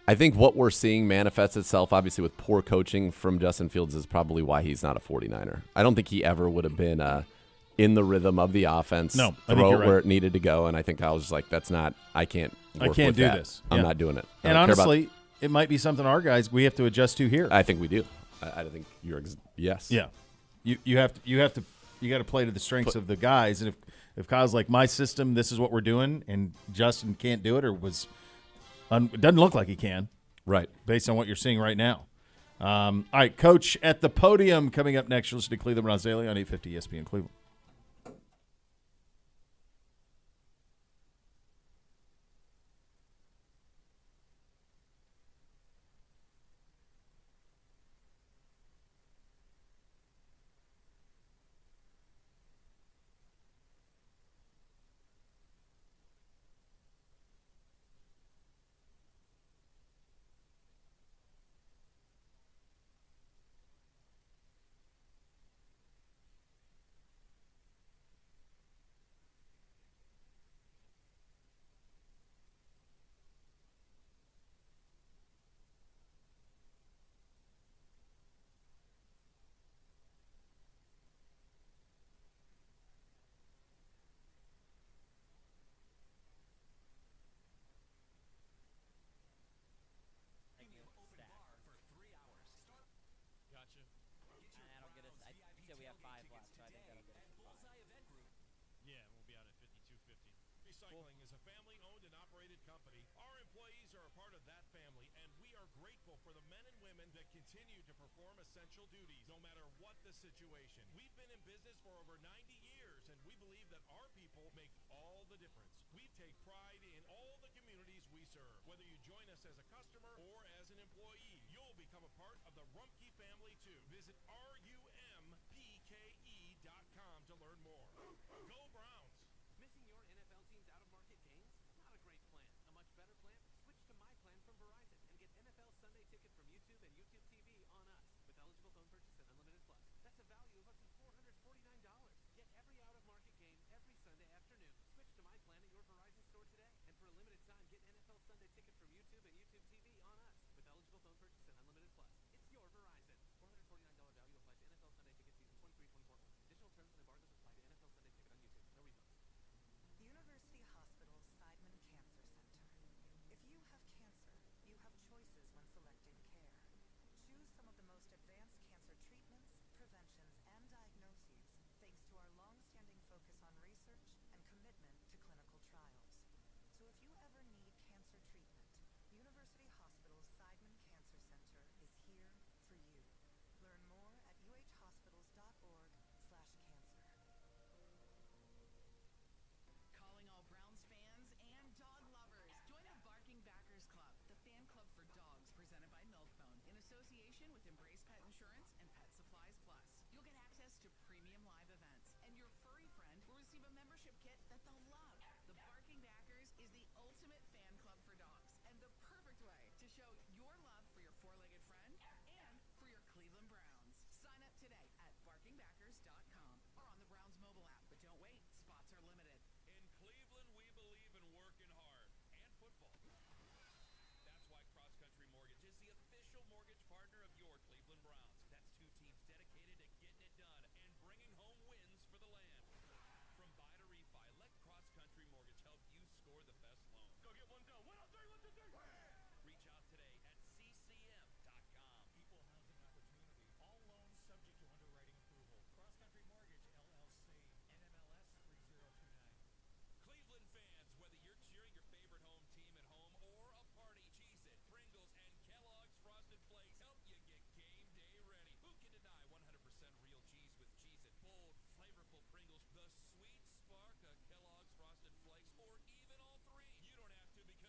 I think what we're seeing manifests itself, obviously, with poor coaching from Justin Fields is probably why he's not a 49er. I don't think he ever would have been in the rhythm of the offense, No, I think throw you're it right. where it needed to go. And I think I was just like, that's not, I can't work can't with do that. this. I'm Yeah. not doing it. I And don't care about- honestly, it might be something our guys we have to adjust to here. I think we do. I think you're, yes. Yeah, you have to got to play to the strengths of the guys, and if Kyle's like my system, this is what we're doing, and Justin can't do it or it doesn't look like he can, Right. based on what you're seeing right now. All right, Coach at the podium coming up next. You'll listen to Cleveland Browns Daily on 850 ESPN Cleveland. Recycling is a family-owned and operated company. Our employees are a part of that family, and we are grateful for the men and women that continue to perform essential duties, no matter what the situation. We've been in business for over 90 years, and we believe that our people make all the difference. We take pride in all the communities we serve. Whether you join us as a customer or as an employee, you'll become a part of the Rumpke family, too. Visit rumpke.com to learn more. Go Browns! Missing your NFL team's out-of-market games? Not a great plan. A much better plan? Switch to my plan from Verizon and get NFL Sunday Ticket from YouTube and YouTube TV on us with eligible phone purchase and unlimited plus. That's a value of up to $449. Get every out-of-market game every Sunday afternoon. Switch to my plan at your Verizon store today. And for a limited time, get NFL Sunday Ticket from YouTube and YouTube TV on us with eligible phone purchase and unlimited plus. It's your Verizon. $449 value applies to NFL Sunday Ticket season 23-24 only. Additional terms and embargoes apply to NFL Sunday Ticket on YouTube. No refunds. University Hospital Seidman Cancer Center. If you have cancer, you have choices when selecting care. Choose some of the most advanced cancer treatments, preventions, and diagnoses, thanks to our long-standing focus on research and commitment to clinical trials. So if you ever need cancer treatment, University Hospital Seidman Cancer Center is here for you. Learn more at uhhospitals.org/cancer. Calling all Browns fans and dog lovers. Join the Barking Backers Club, the fan club for dogs presented by Milkbone in association with Embrace Pet Insurance and Pet Supplies Plus. You'll get access to premium live events, and your furry friend will receive a membership kit that they'll love. The Barking Backers is the ultimate fan club for dogs and the perfect way to show your love for your four-legged friend and for your Cleveland Browns. Sign up today at barkingbackers.com or on the Browns mobile app. But don't wait, spots are limited. In Cleveland, we believe in working hard and football. That's why Cross Country Mortgage is the official mortgage partner of your Cleveland Browns. That's two teams dedicated to getting it done and bringing home wins for the land. From buy to refi, let Cross Country Mortgage help you score the best loan. Go get one done. 1, 2, 3, 1, 2, 3. Reach out today at ccm.com. Equal housing opportunity. All loans subject to underwriting approval. Cross Country Mortgage, LLC. NMLS 3029. Cleveland fans, whether you're cheering your favorite home team at home or a party, Cheez-It, Pringles, and Kellogg's Frosted Flakes help you get game day ready. Who can deny 100% real cheese with Cheez-It? Bold, flavorful Pringles, the sweet spark of Kellogg's Frosted Flakes, or even all three. You don't have to because we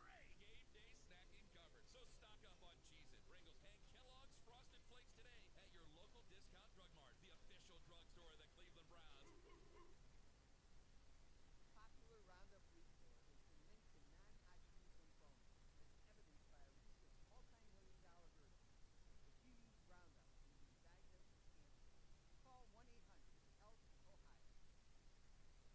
got your great game day snacking covered. So stock up on Cheez-It, Pringles, and Kellogg's Frosted Flakes today at your local discount drug mart, the official drugstore of the Cleveland Browns. Popular Roundup Report has been linked to non-Hodgkin's lymphoma, as evidenced by a recent multi-million-dollar verdict. If you use Roundup and you've been diagnosed with cancer, call 1-800-HELP-OHIO.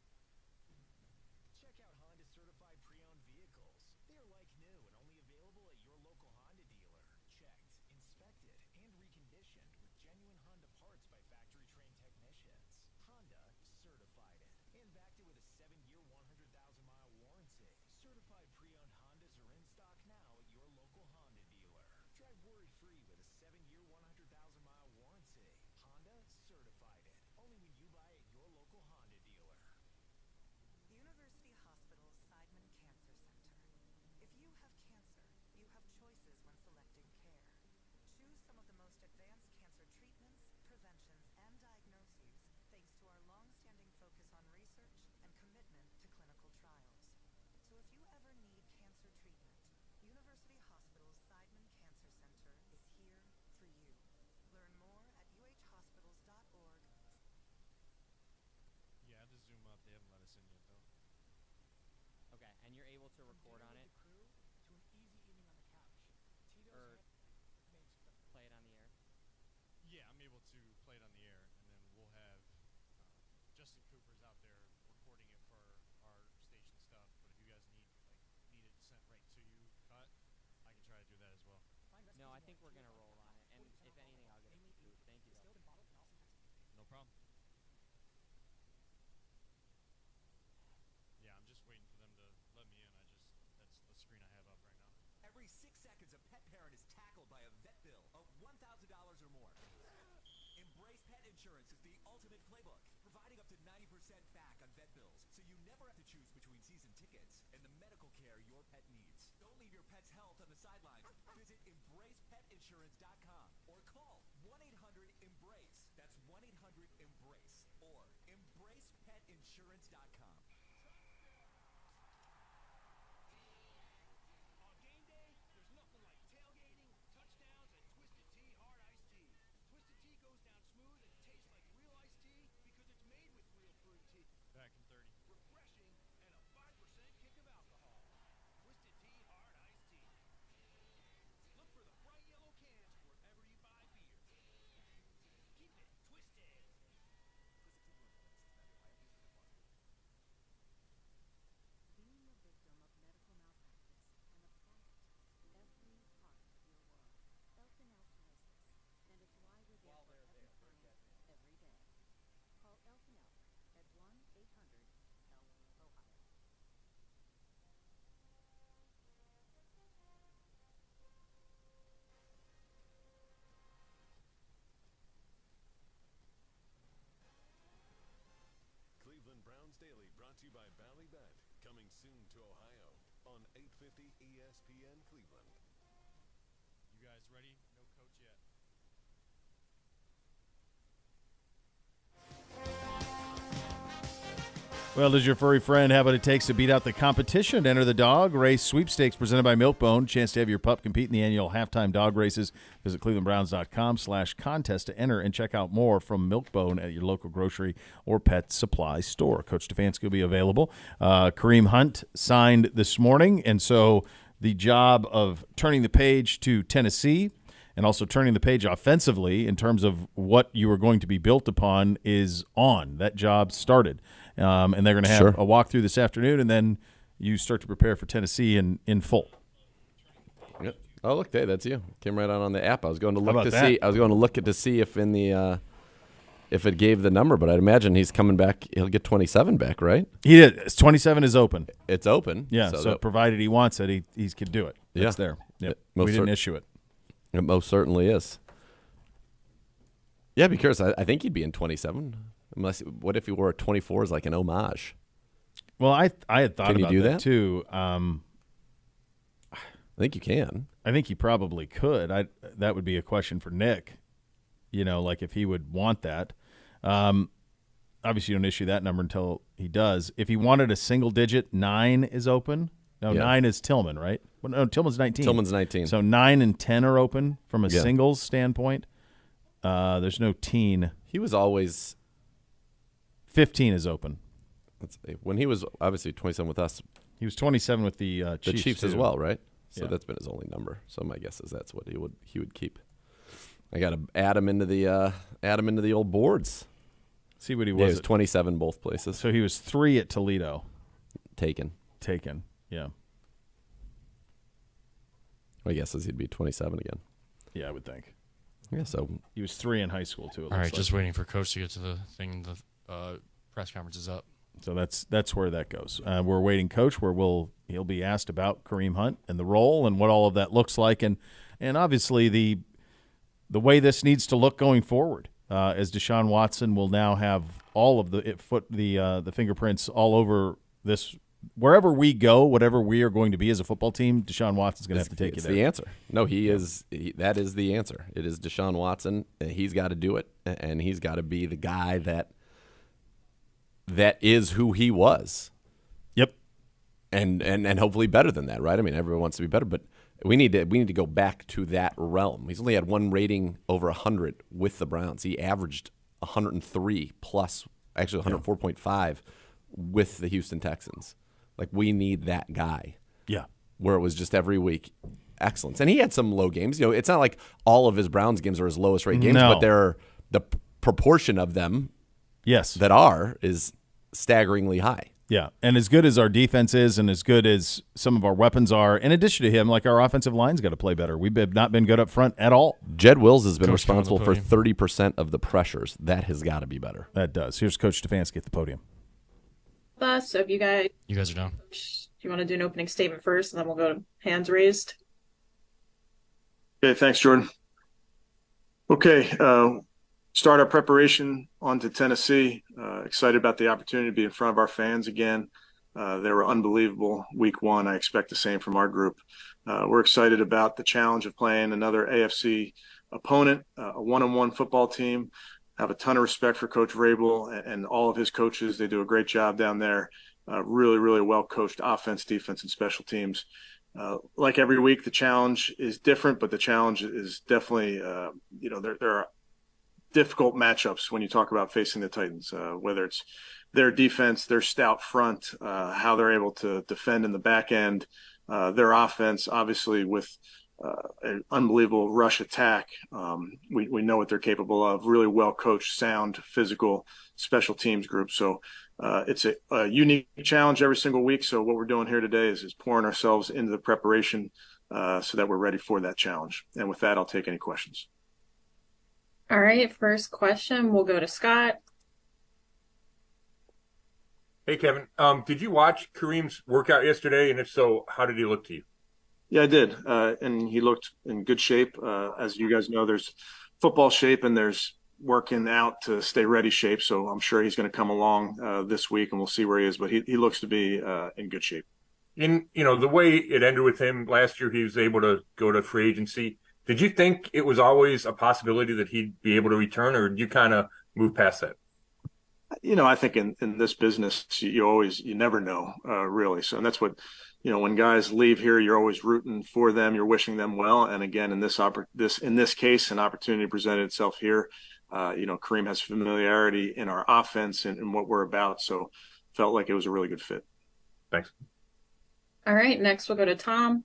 Check out Honda certified pre-owned vehicles. They are like new and only available at your local Honda dealer. Checked, inspected, and reconditioned with genuine Honda parts by factory-trained technicians. Honda certified it and backed it with a 7-year, 100,000-mile warranty. Certified pre-owned Hondas are in stock now at your local Honda dealer. Drive worry-free with a 7-year, 100,000-mile warranty. Honda certified it. Only when you buy at your local Honda dealer. University Hospital Seidman Cancer Center. If you have cancer, you have choices when selecting care. Choose some of the most advanced cancer treatments, preventions, and diagnoses, thanks to our long-standing focus on research and commitment to clinical trials. So if you ever need cancer treatment, University Hospital Seidman Cancer Center is here for you. Learn more at uhhospitals.org. Yeah, I have to zoom up. They haven't let us in yet, though. Okay, and you're able to record on it? Crew to an easy evening on the couch. Tito's Play it on the air? Yeah, I'm able to play it on the air, and then we'll have Justin Cooper's out there recording it for our station stuff. But if you guys need it sent right to you, cut, I can try to do that as well. No, I think we're gonna roll on it, and if anything, I'll get a scoop. Thank you, though. No problem. Yeah, I'm just waiting for them to let me in. That's the screen I have up right now. Every 6 seconds, a pet parent is tackled by a vet bill of $1,000 or more. Embrace Pet Insurance is the ultimate playbook, providing a up to 90% back on vet bills, so you never have to choose between season tickets and the medical care your pet needs. Don't leave your pet's health on the sidelines. Visit EmbracePetInsurance.com or call 1-800-EMBRACE. That's 1-800-EMBRACE or EmbracePetInsurance.com. On game day, there's nothing like tailgating, touchdowns, and Twisted Tea Hard Iced Tea. Twisted Tea goes down smooth and tastes like real iced tea because it's made with real fruit tea. Back in 30. Refreshing and a 5% kick of alcohol. Twisted Tea Hard Iced Tea. Look for the bright yellow cans wherever you buy beer. Keep it twisted. Being a victim of medical malpractice can affect every part of your world. Elton Elk knows this, and it's why we're there for every client, every day. Call Elton Elk at 1-800-ELK-OHIO. Cleveland Browns Daily brought to you by Ballybet. Coming soon to Ohio on 850 ESPN Cleveland. You guys ready? No coach yet. Well, does your furry friend have what it takes to beat out the competition? Enter the dog race sweepstakes presented by Milkbone. Chance to have your pup compete in the annual halftime dog races. Visit clevelandbrowns.com/contest to enter and check out more from Milkbone at your local grocery or pet supply store. Coach Stefanski will be available. Kareem Hunt signed this morning, and so the job of turning the page to Tennessee and also turning the page offensively in terms of what you are going to be built upon is on. That job started. And they're going to have a walkthrough this afternoon, and then you start to prepare for Tennessee in full. Yep. Oh, look, hey, that's you. Came right on the app. I was going to look about to that? see. I was going to look to see if in the if it gave the number, but I'd imagine he's coming back. He'll get 27 back, right? He did. 27 is open. It's open. Yeah. So provided he wants it, he can do it. It's there. Yep. We didn't issue it. It most certainly is. Yeah, because I think he'd be in 27. Unless, what if he wore a 24 as like an homage? Well, I had thought Can you about do that that? too. I think you can. I think he probably could. That would be a question for Nick. Like if he would want that. Obviously, you don't issue that number until he does. If he wanted a single digit, 9 is open. No, 9 is Tillman, right? Well, no, Tillman's 19. Tillman's 19. So 9 and 10 are open from a singles standpoint. There's no teen. He was always 15 is open. When he was obviously 27 with us. He was 27 with the Chiefs as too. well, right? So Yeah. that's been his only number. So my guess is that's what he would keep. I got to add him into the old boards. See what he Yeah, was. he was 27 both places. So he was 3 at Toledo. Taken. Yeah. My guess is he'd be 27 again. Yeah, I would think. Yeah, so he was 3 in high school too. All right, just waiting for Coach to get to the thing. The press conference is up. So that's where that goes. We're waiting Coach, where he'll be asked about Kareem Hunt and the role and what all of that looks like, and obviously the way this needs to look going forward. As Deshaun Watson will now have all of the fingerprints all over this. Wherever we go, whatever we are going to be as a football team, Deshaun Watson's going to have to take you there. The answer. No, he is. That is the answer. It is Deshaun Watson. He's got to do it, and he's got to be the guy that is who he was. Yep. And hopefully better than that, right? I mean, everyone wants to be better, but we need to go back to that realm. He's only had one rating over 100 with the Browns. He averaged 103 plus, actually 104.5 with the Houston Texans. Like, we need that guy. Yeah. Where it was just every week excellence. And he had some low games. It's not like all of his Browns games are his lowest rate games, but the proportion of them that is staggeringly high. Yeah, and as good as our defense is and as good as some of our weapons are, in addition to him, like our offensive line's got to play better. We've not been good up front at all. Jed Wills has been responsible for 30% of the pressures. That has got to be better. That does. Here's Coach Stefanski at the podium. So if you guys are down. Do you want to do an opening statement first, and then we'll go to hands raised? Okay, thanks, Jordan. Okay, start our preparation onto Tennessee. Excited about the opportunity to be in front of our fans again. They were unbelievable week one. I expect the same from our group. We're excited about the challenge of playing another AFC opponent, a one-on-one football team. Have a ton of respect for Coach Vrabel and all of his coaches. They do a great job down there. Really, really well-coached offense, defense, and special teams. Like every week, the challenge is different, but the challenge is definitely, there are difficult matchups when you talk about facing the Titans, whether it's their defense, their stout front, how they're able to defend in the back end, their offense, obviously with an unbelievable rush attack. We know what they're capable of, really well-coached, sound, physical special teams group. So it's a unique challenge every single week. So what we're doing here today is pouring ourselves into the preparation so that we're ready for that challenge. And with that, I'll take any questions. All right, first question, we'll go to Scott. Hey, Kevin. Did you watch Kareem's workout yesterday? And if so, how did he look to you? Yeah, I did. And he looked in good shape. As you guys know, there's football shape and there's working out to stay ready shape. So I'm sure he's going to come along this week and we'll see where he is. But he looks to be in good shape. The way it ended with him last year, he was able to go to free agency. Did you think it was always a possibility that he'd be able to return, or did you kind of move past that? I think in this business, you never know, really. So, and that's what, when guys leave here, you're always rooting for them. You're wishing them well. And again, in this case, an opportunity presented itself here. Kareem has familiarity in our offense and what we're about. So felt like it was a really good fit. Thanks. All right, next we'll go to Tom.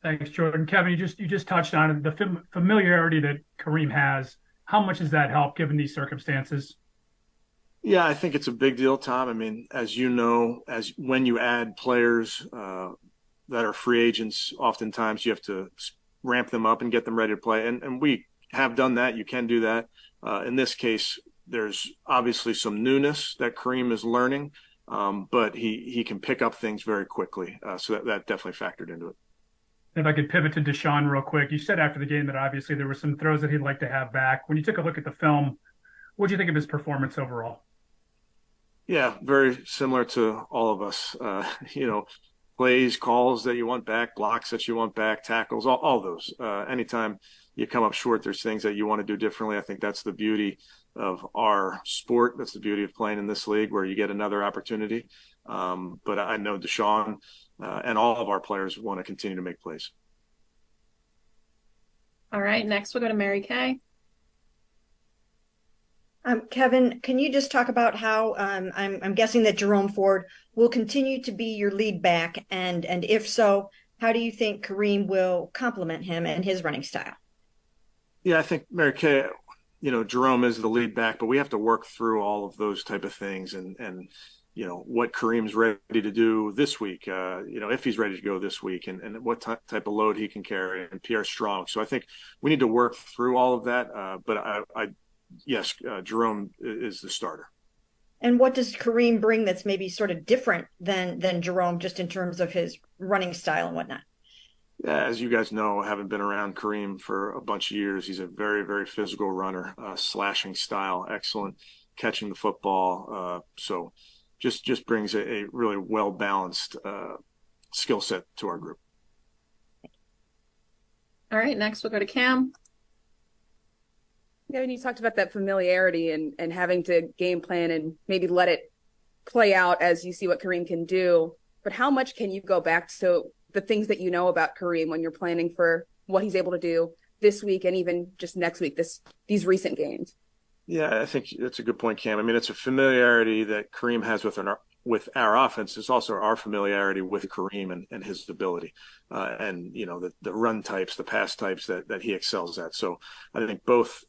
Thanks, Jordan. Kevin, you just touched on the familiarity that Kareem has. How much does that help given these circumstances? Yeah, I think it's a big deal, Tom. I mean, as you know, when you add players that are free agents, oftentimes you have to ramp them up and get them ready to play. And we have done that. You can do that. In this case, there's obviously some newness that Kareem is learning, but he can pick up things very quickly. So that definitely factored into it. If I could pivot to Deshaun real quick. You said after the game that obviously there were some throws that he'd like to have back. When you took a look at the film, what did you think of his performance overall? Yeah, very similar to all of us. Plays, calls that you want back, blocks that you want back, tackles, all those. Anytime you come up short, there's things that you want to do differently. I think that's the beauty of our sport. That's the beauty of playing in this league where you get another opportunity. But I know Deshaun and all of our players want to continue to make plays. All right, next we'll go to Mary Kay. Kevin, can you just talk about how I'm guessing that Jerome Ford will continue to be your lead back, and if so, how do you think Kareem will complement him and his running style? Yeah, I think Mary Kay, Jerome is the lead back, but we have to work through all of those type of things and what Kareem's ready to do this week, if he's ready to go this week and what type of load he can carry and Pierre Strong. So I think we need to work through all of that. But yes, Jerome is the starter. And what does Kareem bring that's maybe sort of different than Jerome, just in terms of his running style and whatnot? Yeah, as you guys know, having been around Kareem for a bunch of years, he's a very, very physical runner, slashing style, excellent catching the football. So just brings a really well-balanced skill set to our group. All right, next we'll go to Cam. Yeah, and you talked about that familiarity and having to game plan and maybe let it play out as you see what Kareem can do. But how much can you go back to the things that you know about Kareem when you're planning for what he's able to do this week and even just next week, these recent games? Yeah, I think that's a good point, Cam. I mean, it's a familiarity that Kareem has with our offense. It's also our familiarity with Kareem and his ability, and the run types, the pass types that he excels at. So I think both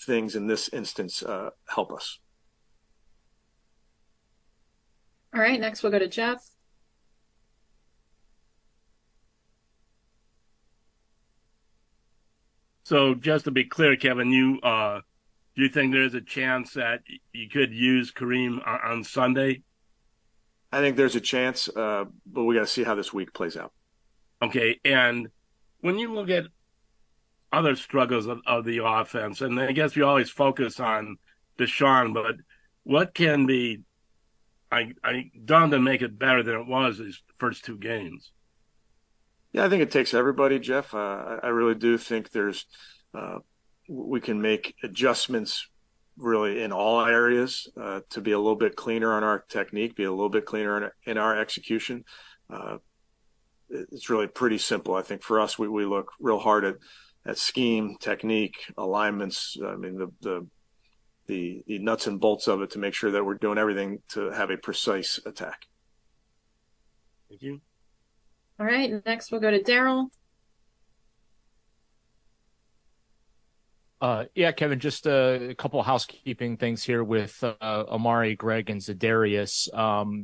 things in this instance help us. All right, next we'll go to Jeff. So just to be clear, Kevin, do you think there's a chance that you could use Kareem on Sunday? I think there's a chance, but we got to see how this week plays out. Okay, and when you look at other struggles of the offense. And I guess we always focus on Deshaun, but what can be done to make it better than it was these first two games? Yeah, I think it takes everybody, Jeff. I really do think we can make adjustments really in all areas to be a little bit cleaner on our technique, be a little bit cleaner in our execution. It's really pretty simple. I think for us, we look real hard at scheme, technique, alignments. I mean, the nuts and bolts of it to make sure that we're doing everything to have a precise attack. Thank you. All right, next we'll go to Daryl. Yeah, Kevin, just a couple of housekeeping things here with Amari, Greg, and Zadarius.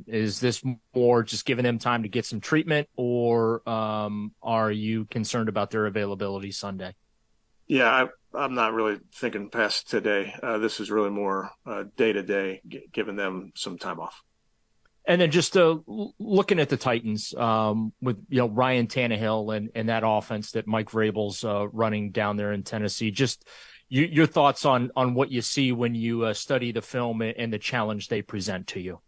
Is this more just giving them time to get some treatment, or are you concerned about their availability Sunday? Yeah, I'm not really thinking past today. This is really more day-to-day, giving them some time off. And then just looking at the Titans with Ryan Tannehill and that offense that Mike Vrabel's running down there in Tennessee. Just your thoughts on what you see when you study the film and the challenge they present to you.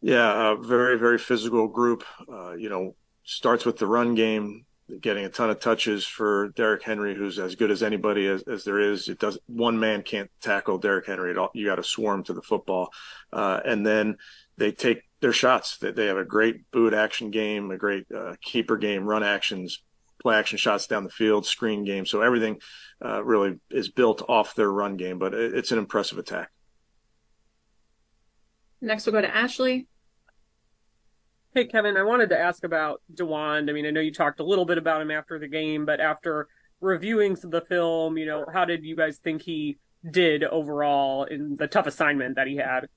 Yeah, a very, very physical group. Starts with the run game, getting a ton of touches for Derrick Henry, who's as good as anybody as there is. One man can't tackle Derrick Henry at all. You got to swarm to the football, and then they take their shots. They have a great boot action game, a great keeper game, run actions, play action shots down the field, screen game. So everything really is built off their run game, but it's an impressive attack. Next we'll go to Ashley. Hey, Kevin, I wanted to ask about DeWand. I mean, I know you talked a little bit about him after the game, but after reviewing the film, how did you guys think he did overall in the tough assignment that he had?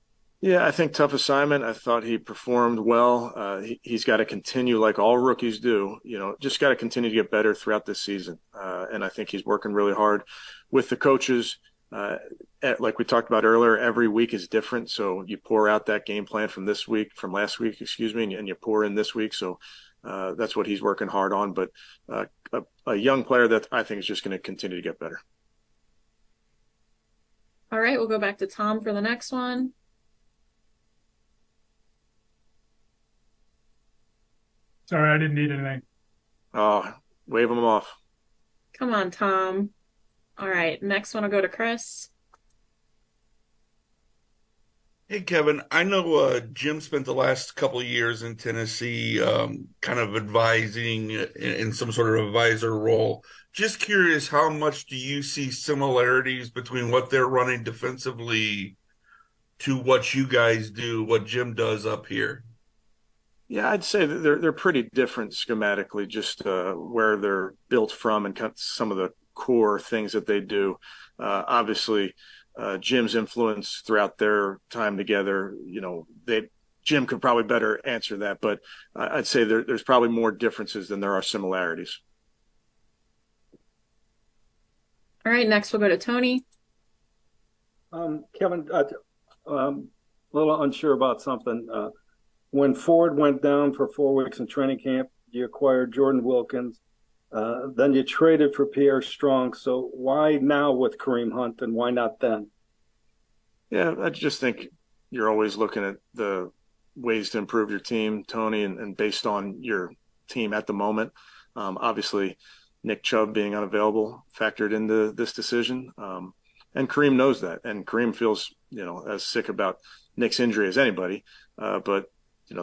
Yeah, I think tough assignment. I thought he performed well. He's got to continue, like all rookies do, just got to continue to get better throughout this season. And I think he's working really hard with the coaches. Like we talked about earlier, every week is different. So you pour out that game plan from last week, and you pour in this week. So that's what he's working hard on. But a young player that I think is just going to continue to get better. All right, we'll go back to Tom for the next one. Sorry, I didn't need anything. Oh, wave them off. Come on, Tom. All right, next one will go to Chris. Hey, Kevin, I know Jim spent the last couple of years in Tennessee kind of advising in some sort of advisor role. Just curious, how much do you see similarities between what they're running defensively to what you guys do, what Jim does up here? Yeah, I'd say that they're pretty different schematically, just where they're built from and some of the core things that they do. Obviously, Jim's influence throughout their time together, Jim could probably better answer that, but I'd say there's probably more differences than there are similarities. All right, next we'll go to Tony. Kevin, a little unsure about something. When Ford went down for 4 weeks in training camp, you acquired Jordan Wilkins. Then you traded for Pierre Strong. So why now with Kareem Hunt and why not then? Yeah, I just think you're always looking at the ways to improve your team, Tony, and based on your team at the moment. Obviously, Nick Chubb being unavailable factored into this decision. And Kareem knows that. And Kareem feels, as sick about Nick's injury as anybody. But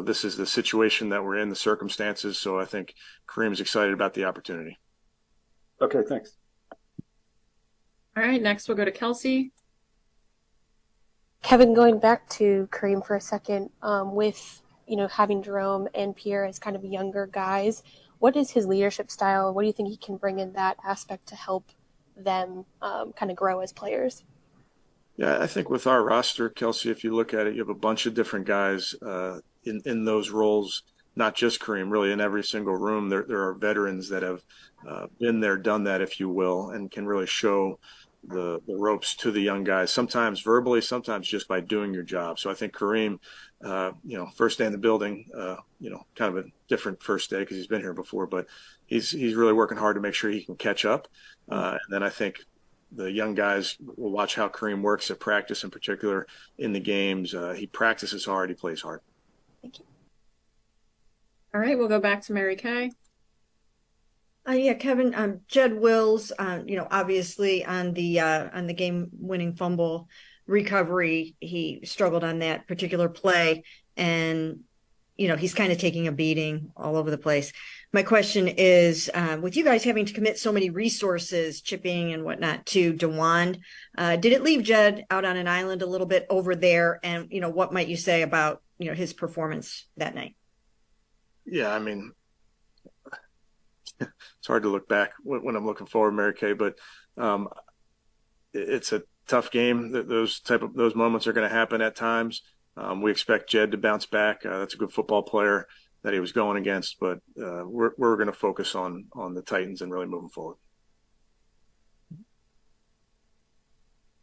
this is the situation that we're in, the circumstances. So I think Kareem's excited about the opportunity. Okay, thanks. All right, next we'll go to Kelsey. Kevin, going back to Kareem for a second, with having Jerome and Pierre as kind of younger guys, what is his leadership style? What do you think he can bring in that aspect to help them kind of grow as players? Yeah, I think with our roster, Kelsey, if you look at it, you have a bunch of different guys in those roles, not just Kareem, really in every single room. There are veterans that have been there, done that, if you will, and can really show the ropes to the young guys, sometimes verbally, sometimes just by doing your job. So I think Kareem first day in the building, kind of a different first day because he's been here before, but he's really working hard to make sure he can catch up. And then I think the young guys will watch how Kareem works at practice, in particular in the games. He practices hard. He plays hard. Thank you. All right, we'll go back to Mary Kay. Yeah, Kevin, Jed Wills, obviously on the game-winning fumble recovery, he struggled on that particular play, and he's kind of taking a beating all over the place. My question is, with you guys having to commit so many resources, chipping and whatnot, to DeWand, did it leave Jed out on an island a little bit over there? And what might you say about his performance that night? Yeah, I mean, it's hard to look back when I'm looking forward, Mary Kay, but it's a tough game. Those moments are going to happen at times. We expect Jed to bounce back. That's a good football player that he was going against, but we're going to focus on the Titans and really moving forward.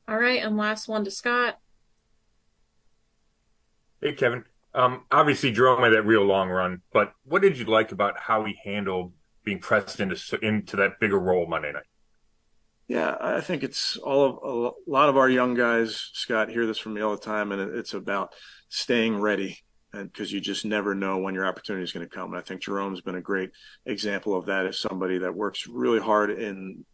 All right, and last one to Scott. Hey, Kevin. Obviously, Jerome had that real long run, but what did you like about how he handled being pressed into that bigger role Monday night? Yeah, I think it's a lot of our young guys, Scott, hear this from me all the time, and it's about staying ready, and because you just never know when your opportunity is going to come. And I think Jerome's been a great example of that as somebody that works really hard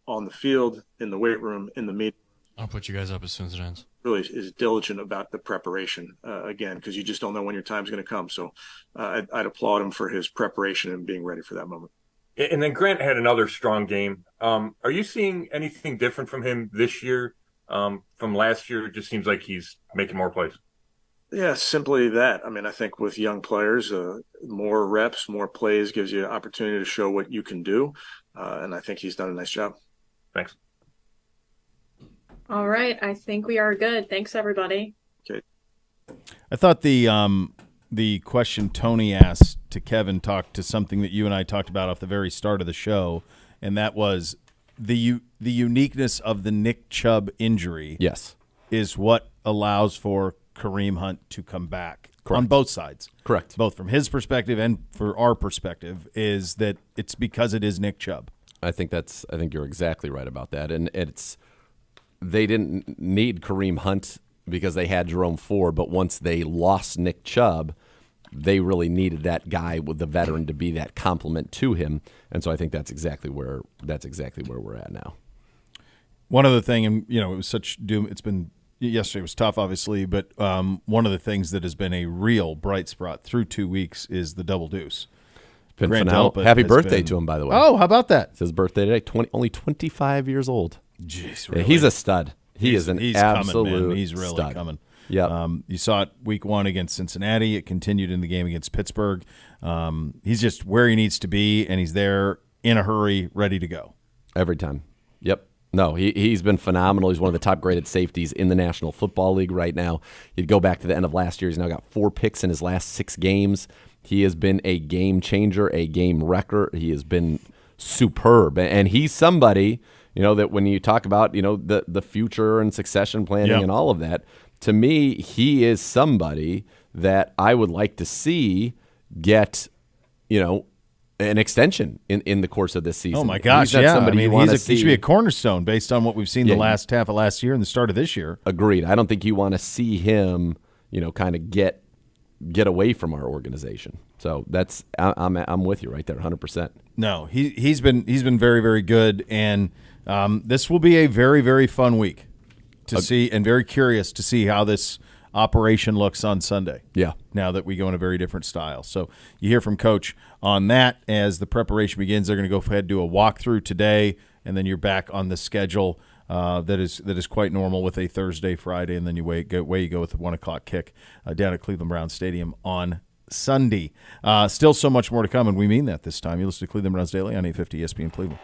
on the field, in the weight room, in the meet. I'll put you guys up as soon as it ends. Really is diligent about the preparation, again, because you just don't know when your time's going to come. So I'd applaud him for his preparation and being ready for that moment. And then Grant had another strong game. Are you seeing anything different from him this year from last year? It just seems like he's making more plays. Yeah, simply that. I mean, I think with young players, more reps, more plays gives you an opportunity to show what you can do. And I think he's done a nice job. Thanks. All right, I think we are good. Thanks, everybody. Okay. I thought the question Tony asked to Kevin talked to something that you and I talked about off the very start of the show, and that was the uniqueness of the Nick Chubb injury. Yes, is what allows for Kareem Hunt to come back. Correct. On both sides. Correct. Both from his perspective and for our perspective, is that it's because it is Nick Chubb. I think you're exactly right about that, and they didn't need Kareem Hunt because they had Jerome Ford, but once they lost Nick Chubb, they really needed that guy with the veteran to be that complement to him, and so I think that's exactly where we're at now. One other thing, and it was such doom. It's been yesterday was tough, obviously, but one of the things that has been a real bright spot through 2 weeks is the double deuce. Been Grant phenomenal. Delpit Happy has birthday been- to him, by the way. Oh, how about that? It's his birthday today. Only 25 years old. Jeez, Yeah, really? he's a stud. He's coming, absolute man. He's really stud. coming. Yeah. You saw it week 1 against Cincinnati. It continued in the game against Pittsburgh. He's just where he needs to be, and he's there in a hurry, ready to go. Every time. Yep. No, he's been phenomenal. He's one of the top-graded safeties in the National Football League right now. You'd go back to the end of last year. He's now got 4 picks in his last 6 games. He has been a game changer, a game wrecker. He has been superb. And he's somebody, that when you talk about, the future and succession planning and all of that, to me, he is somebody that I would like to see get, an extension in the course of this season. Oh, my gosh, he's not yeah. somebody He should be a cornerstone based on what we've seen the last half of last year and the start of this year. Agreed. I don't think you want to see him, kind of get away from our organization. So I'm with you right there, 100%. No, he's been very, very good, and this will be a very, very fun week to see, and very curious to see how this operation looks on Sunday. Yeah. Now that we go in a very different style. So you hear from Coach on that as the preparation begins. They're going to go ahead and do a walkthrough today, and then you're back on the schedule that is quite normal with a Thursday, Friday, and then away you go with the 1 o'clock kick down at Cleveland Browns Stadium on Sunday. Still so much more to come, and we mean that this time. You listen to Cleveland Browns Daily on 850 ESPN Cleveland.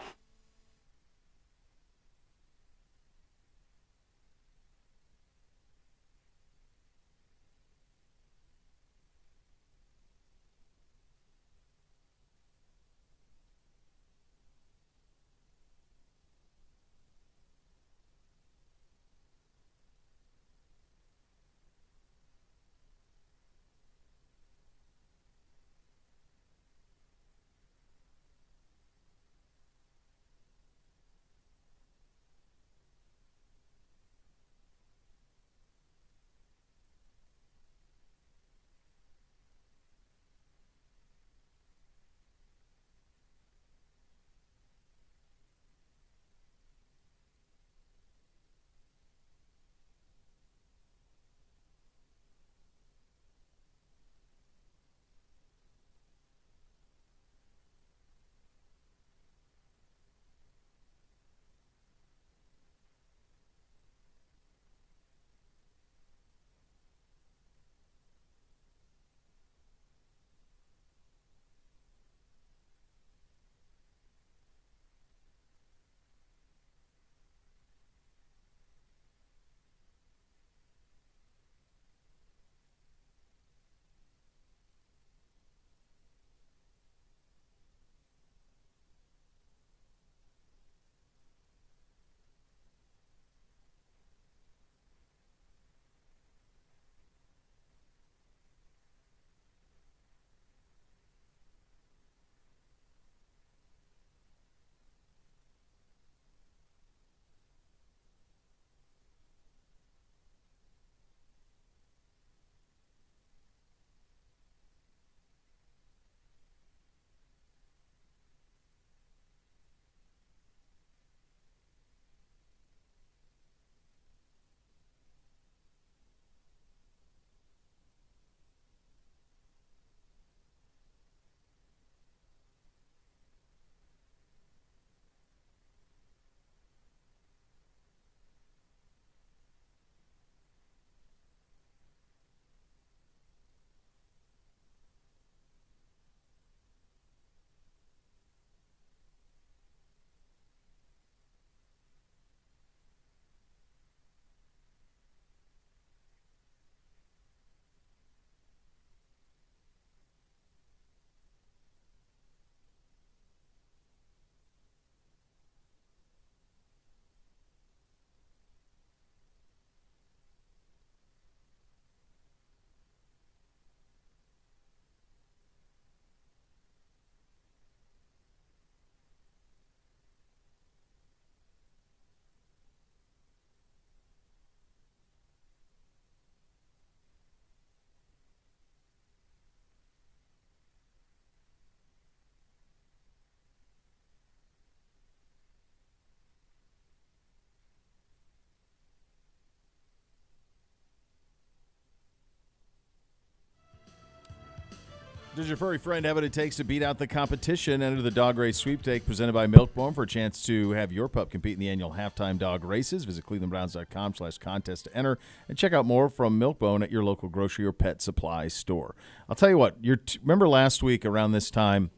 Does your furry friend have what it takes to beat out the competition? Enter the dog race sweepstake presented by Milkbone for a chance to have your pup compete in the annual halftime dog races. Visit clevelandbrowns.com/contest to enter and check out more from Milkbone at your local grocery or pet supply store. I'll tell you what, remember last week around this time,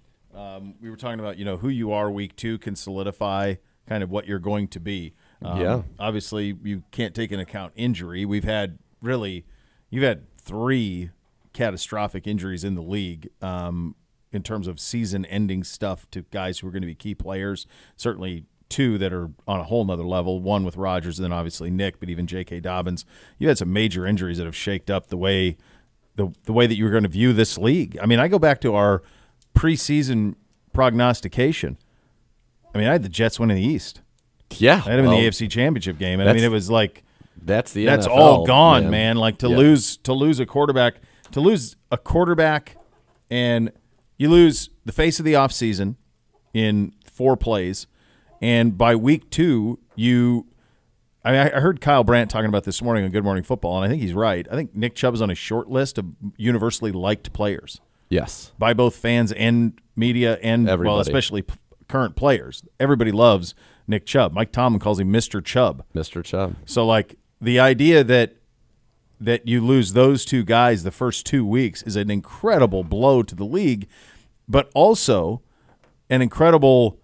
we were talking about, who you are week 2 can solidify kind of what you're going to be. Obviously, you can't take into account injury. You've had 3 catastrophic injuries in the league in terms of season-ending stuff to guys who are going to be key players. Certainly 2 that are on a whole nother level, one with Rodgers and then obviously Nick, but even J.K. Dobbins. You had some major injuries that have shaked up the way that you were going to view this league. I mean, I go back to our preseason prognostication. I mean, I had the Jets winning the East. Yeah. I had them in the AFC Championship game. And I mean, it was like that's NFL, all gone, man. Like to lose a quarterback – to lose a quarterback and you lose the face of the offseason in 4 plays, and by week 2, I heard Kyle Brandt talking about this morning on Good Morning Football, and I think he's right. I think Nick Chubb is on a short list of universally liked players. Yes. By both fans and media and, everybody. Well, especially current players. Everybody loves Nick Chubb. Mike Tomlin calls him Mr. Chubb. Mr. Chubb. So, like, the idea that you lose those 2 guys the first 2 weeks is an incredible blow to the league, but also an incredible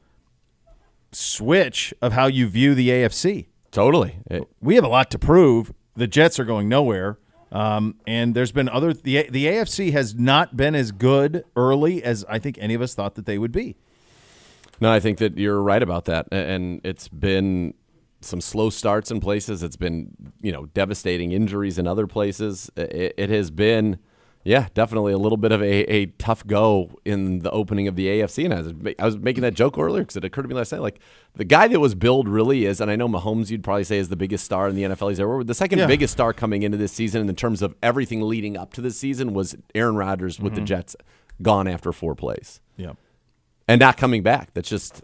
switch of how you view the AFC. Totally. We have a lot to prove. The Jets are going nowhere, and there's been the AFC has not been as good early as I think any of us thought that they would be. No, I think that you're right about that, and it's been some slow starts in places. It's been, devastating injuries in other places. It has been, definitely a little bit of a tough go in the opening of the AFC. And I was making that joke earlier because it occurred to me last night. Like, the guy that was billed really is, and I know Mahomes you'd probably say is the biggest star in the NFL he's ever. The second biggest star coming into this season in terms of everything leading up to this season was Aaron Rodgers with the Jets, gone after 4 plays. Yeah. And not coming back. That's just...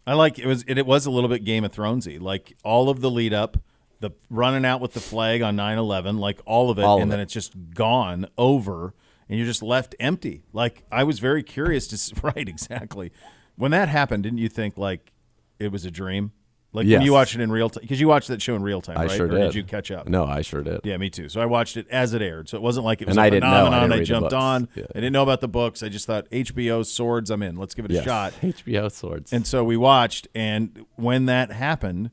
I like it was a little bit Game of Thronesy, like all of the lead up, the running out with the flag on 9/11, like all of it, and then it's just gone over, and you're just left empty. Like, I was very curious to right exactly when that happened. Didn't you think like it was a dream? Like when you watch it in real time, because you watched that show in real time, right? I sure or did. Did you catch up? No, I sure did. Yeah, me too. So I watched it as it aired. So it wasn't like it was and a I didn't know. phenomenon. I jumped on. Yeah. I didn't know about the books. I just thought HBO Swords, I'm in. Let's give it a shot. HBO Swords. And so we watched, and when that happened,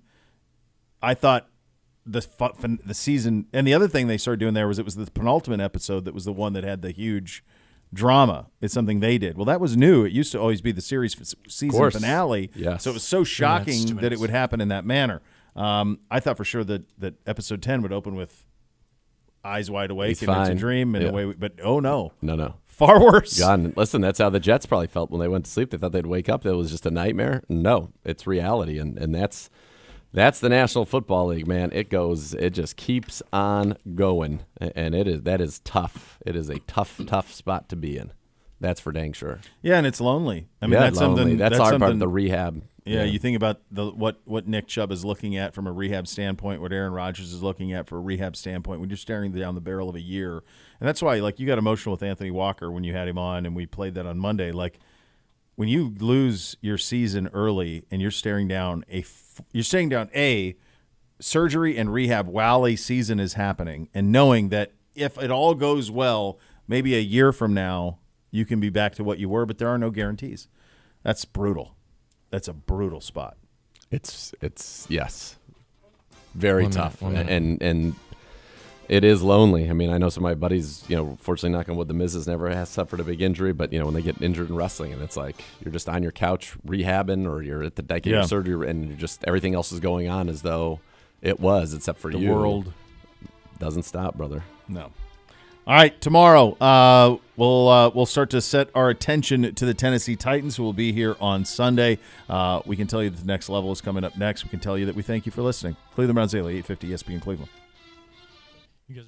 I thought the season. And the other thing they started doing there was it was the penultimate episode that was the one that had the huge drama. It's something they did. Well, that was new. It used to always be the series season finale. Yes. So it was so shocking that it would happen in that manner. I thought for sure that episode 10 would open with eyes wide awake and it's a dream and away. But no, far worse. God, listen, that's how the Jets probably felt when they went to sleep. They thought they'd wake up. That was just a nightmare. No, it's reality, and that's the National Football League, man. It just keeps on going, and that is tough. It is a tough spot to be in. That's for dang sure. Yeah, and it's lonely. I mean, that's lonely. something. That's our part of the rehab. Yeah, you think about what Nick Chubb is looking at from a rehab standpoint, what Aaron Rodgers is looking at for a rehab standpoint, when you're staring down the barrel of a year. And that's why, like, you got emotional with Anthony Walker when you had him on, and we played that on Monday. Like, when you lose your season early and you're staring down a surgery and rehab while a season is happening, and knowing that if it all goes well, maybe a year from now you can be back to what you were, but there are no guarantees. That's brutal. That's a brutal spot. It's yes, very tough, and it is lonely. I mean, I know some of my buddies, fortunately, knock on wood, the Miz has never suffered a big injury, but when they get injured in wrestling, and it's like you're just on your couch rehabbing, or you're at the decade of surgery, and you're just everything else is going on as though it was, except for the you. world doesn't stop, brother. No. All right, tomorrow we'll start to set our attention to the Tennessee Titans, who will be here on Sunday. We can tell you that the next level is coming up next. We can tell you that we thank you for listening. Cleveland Browns Daily, 850 ESPN Cleveland. You guys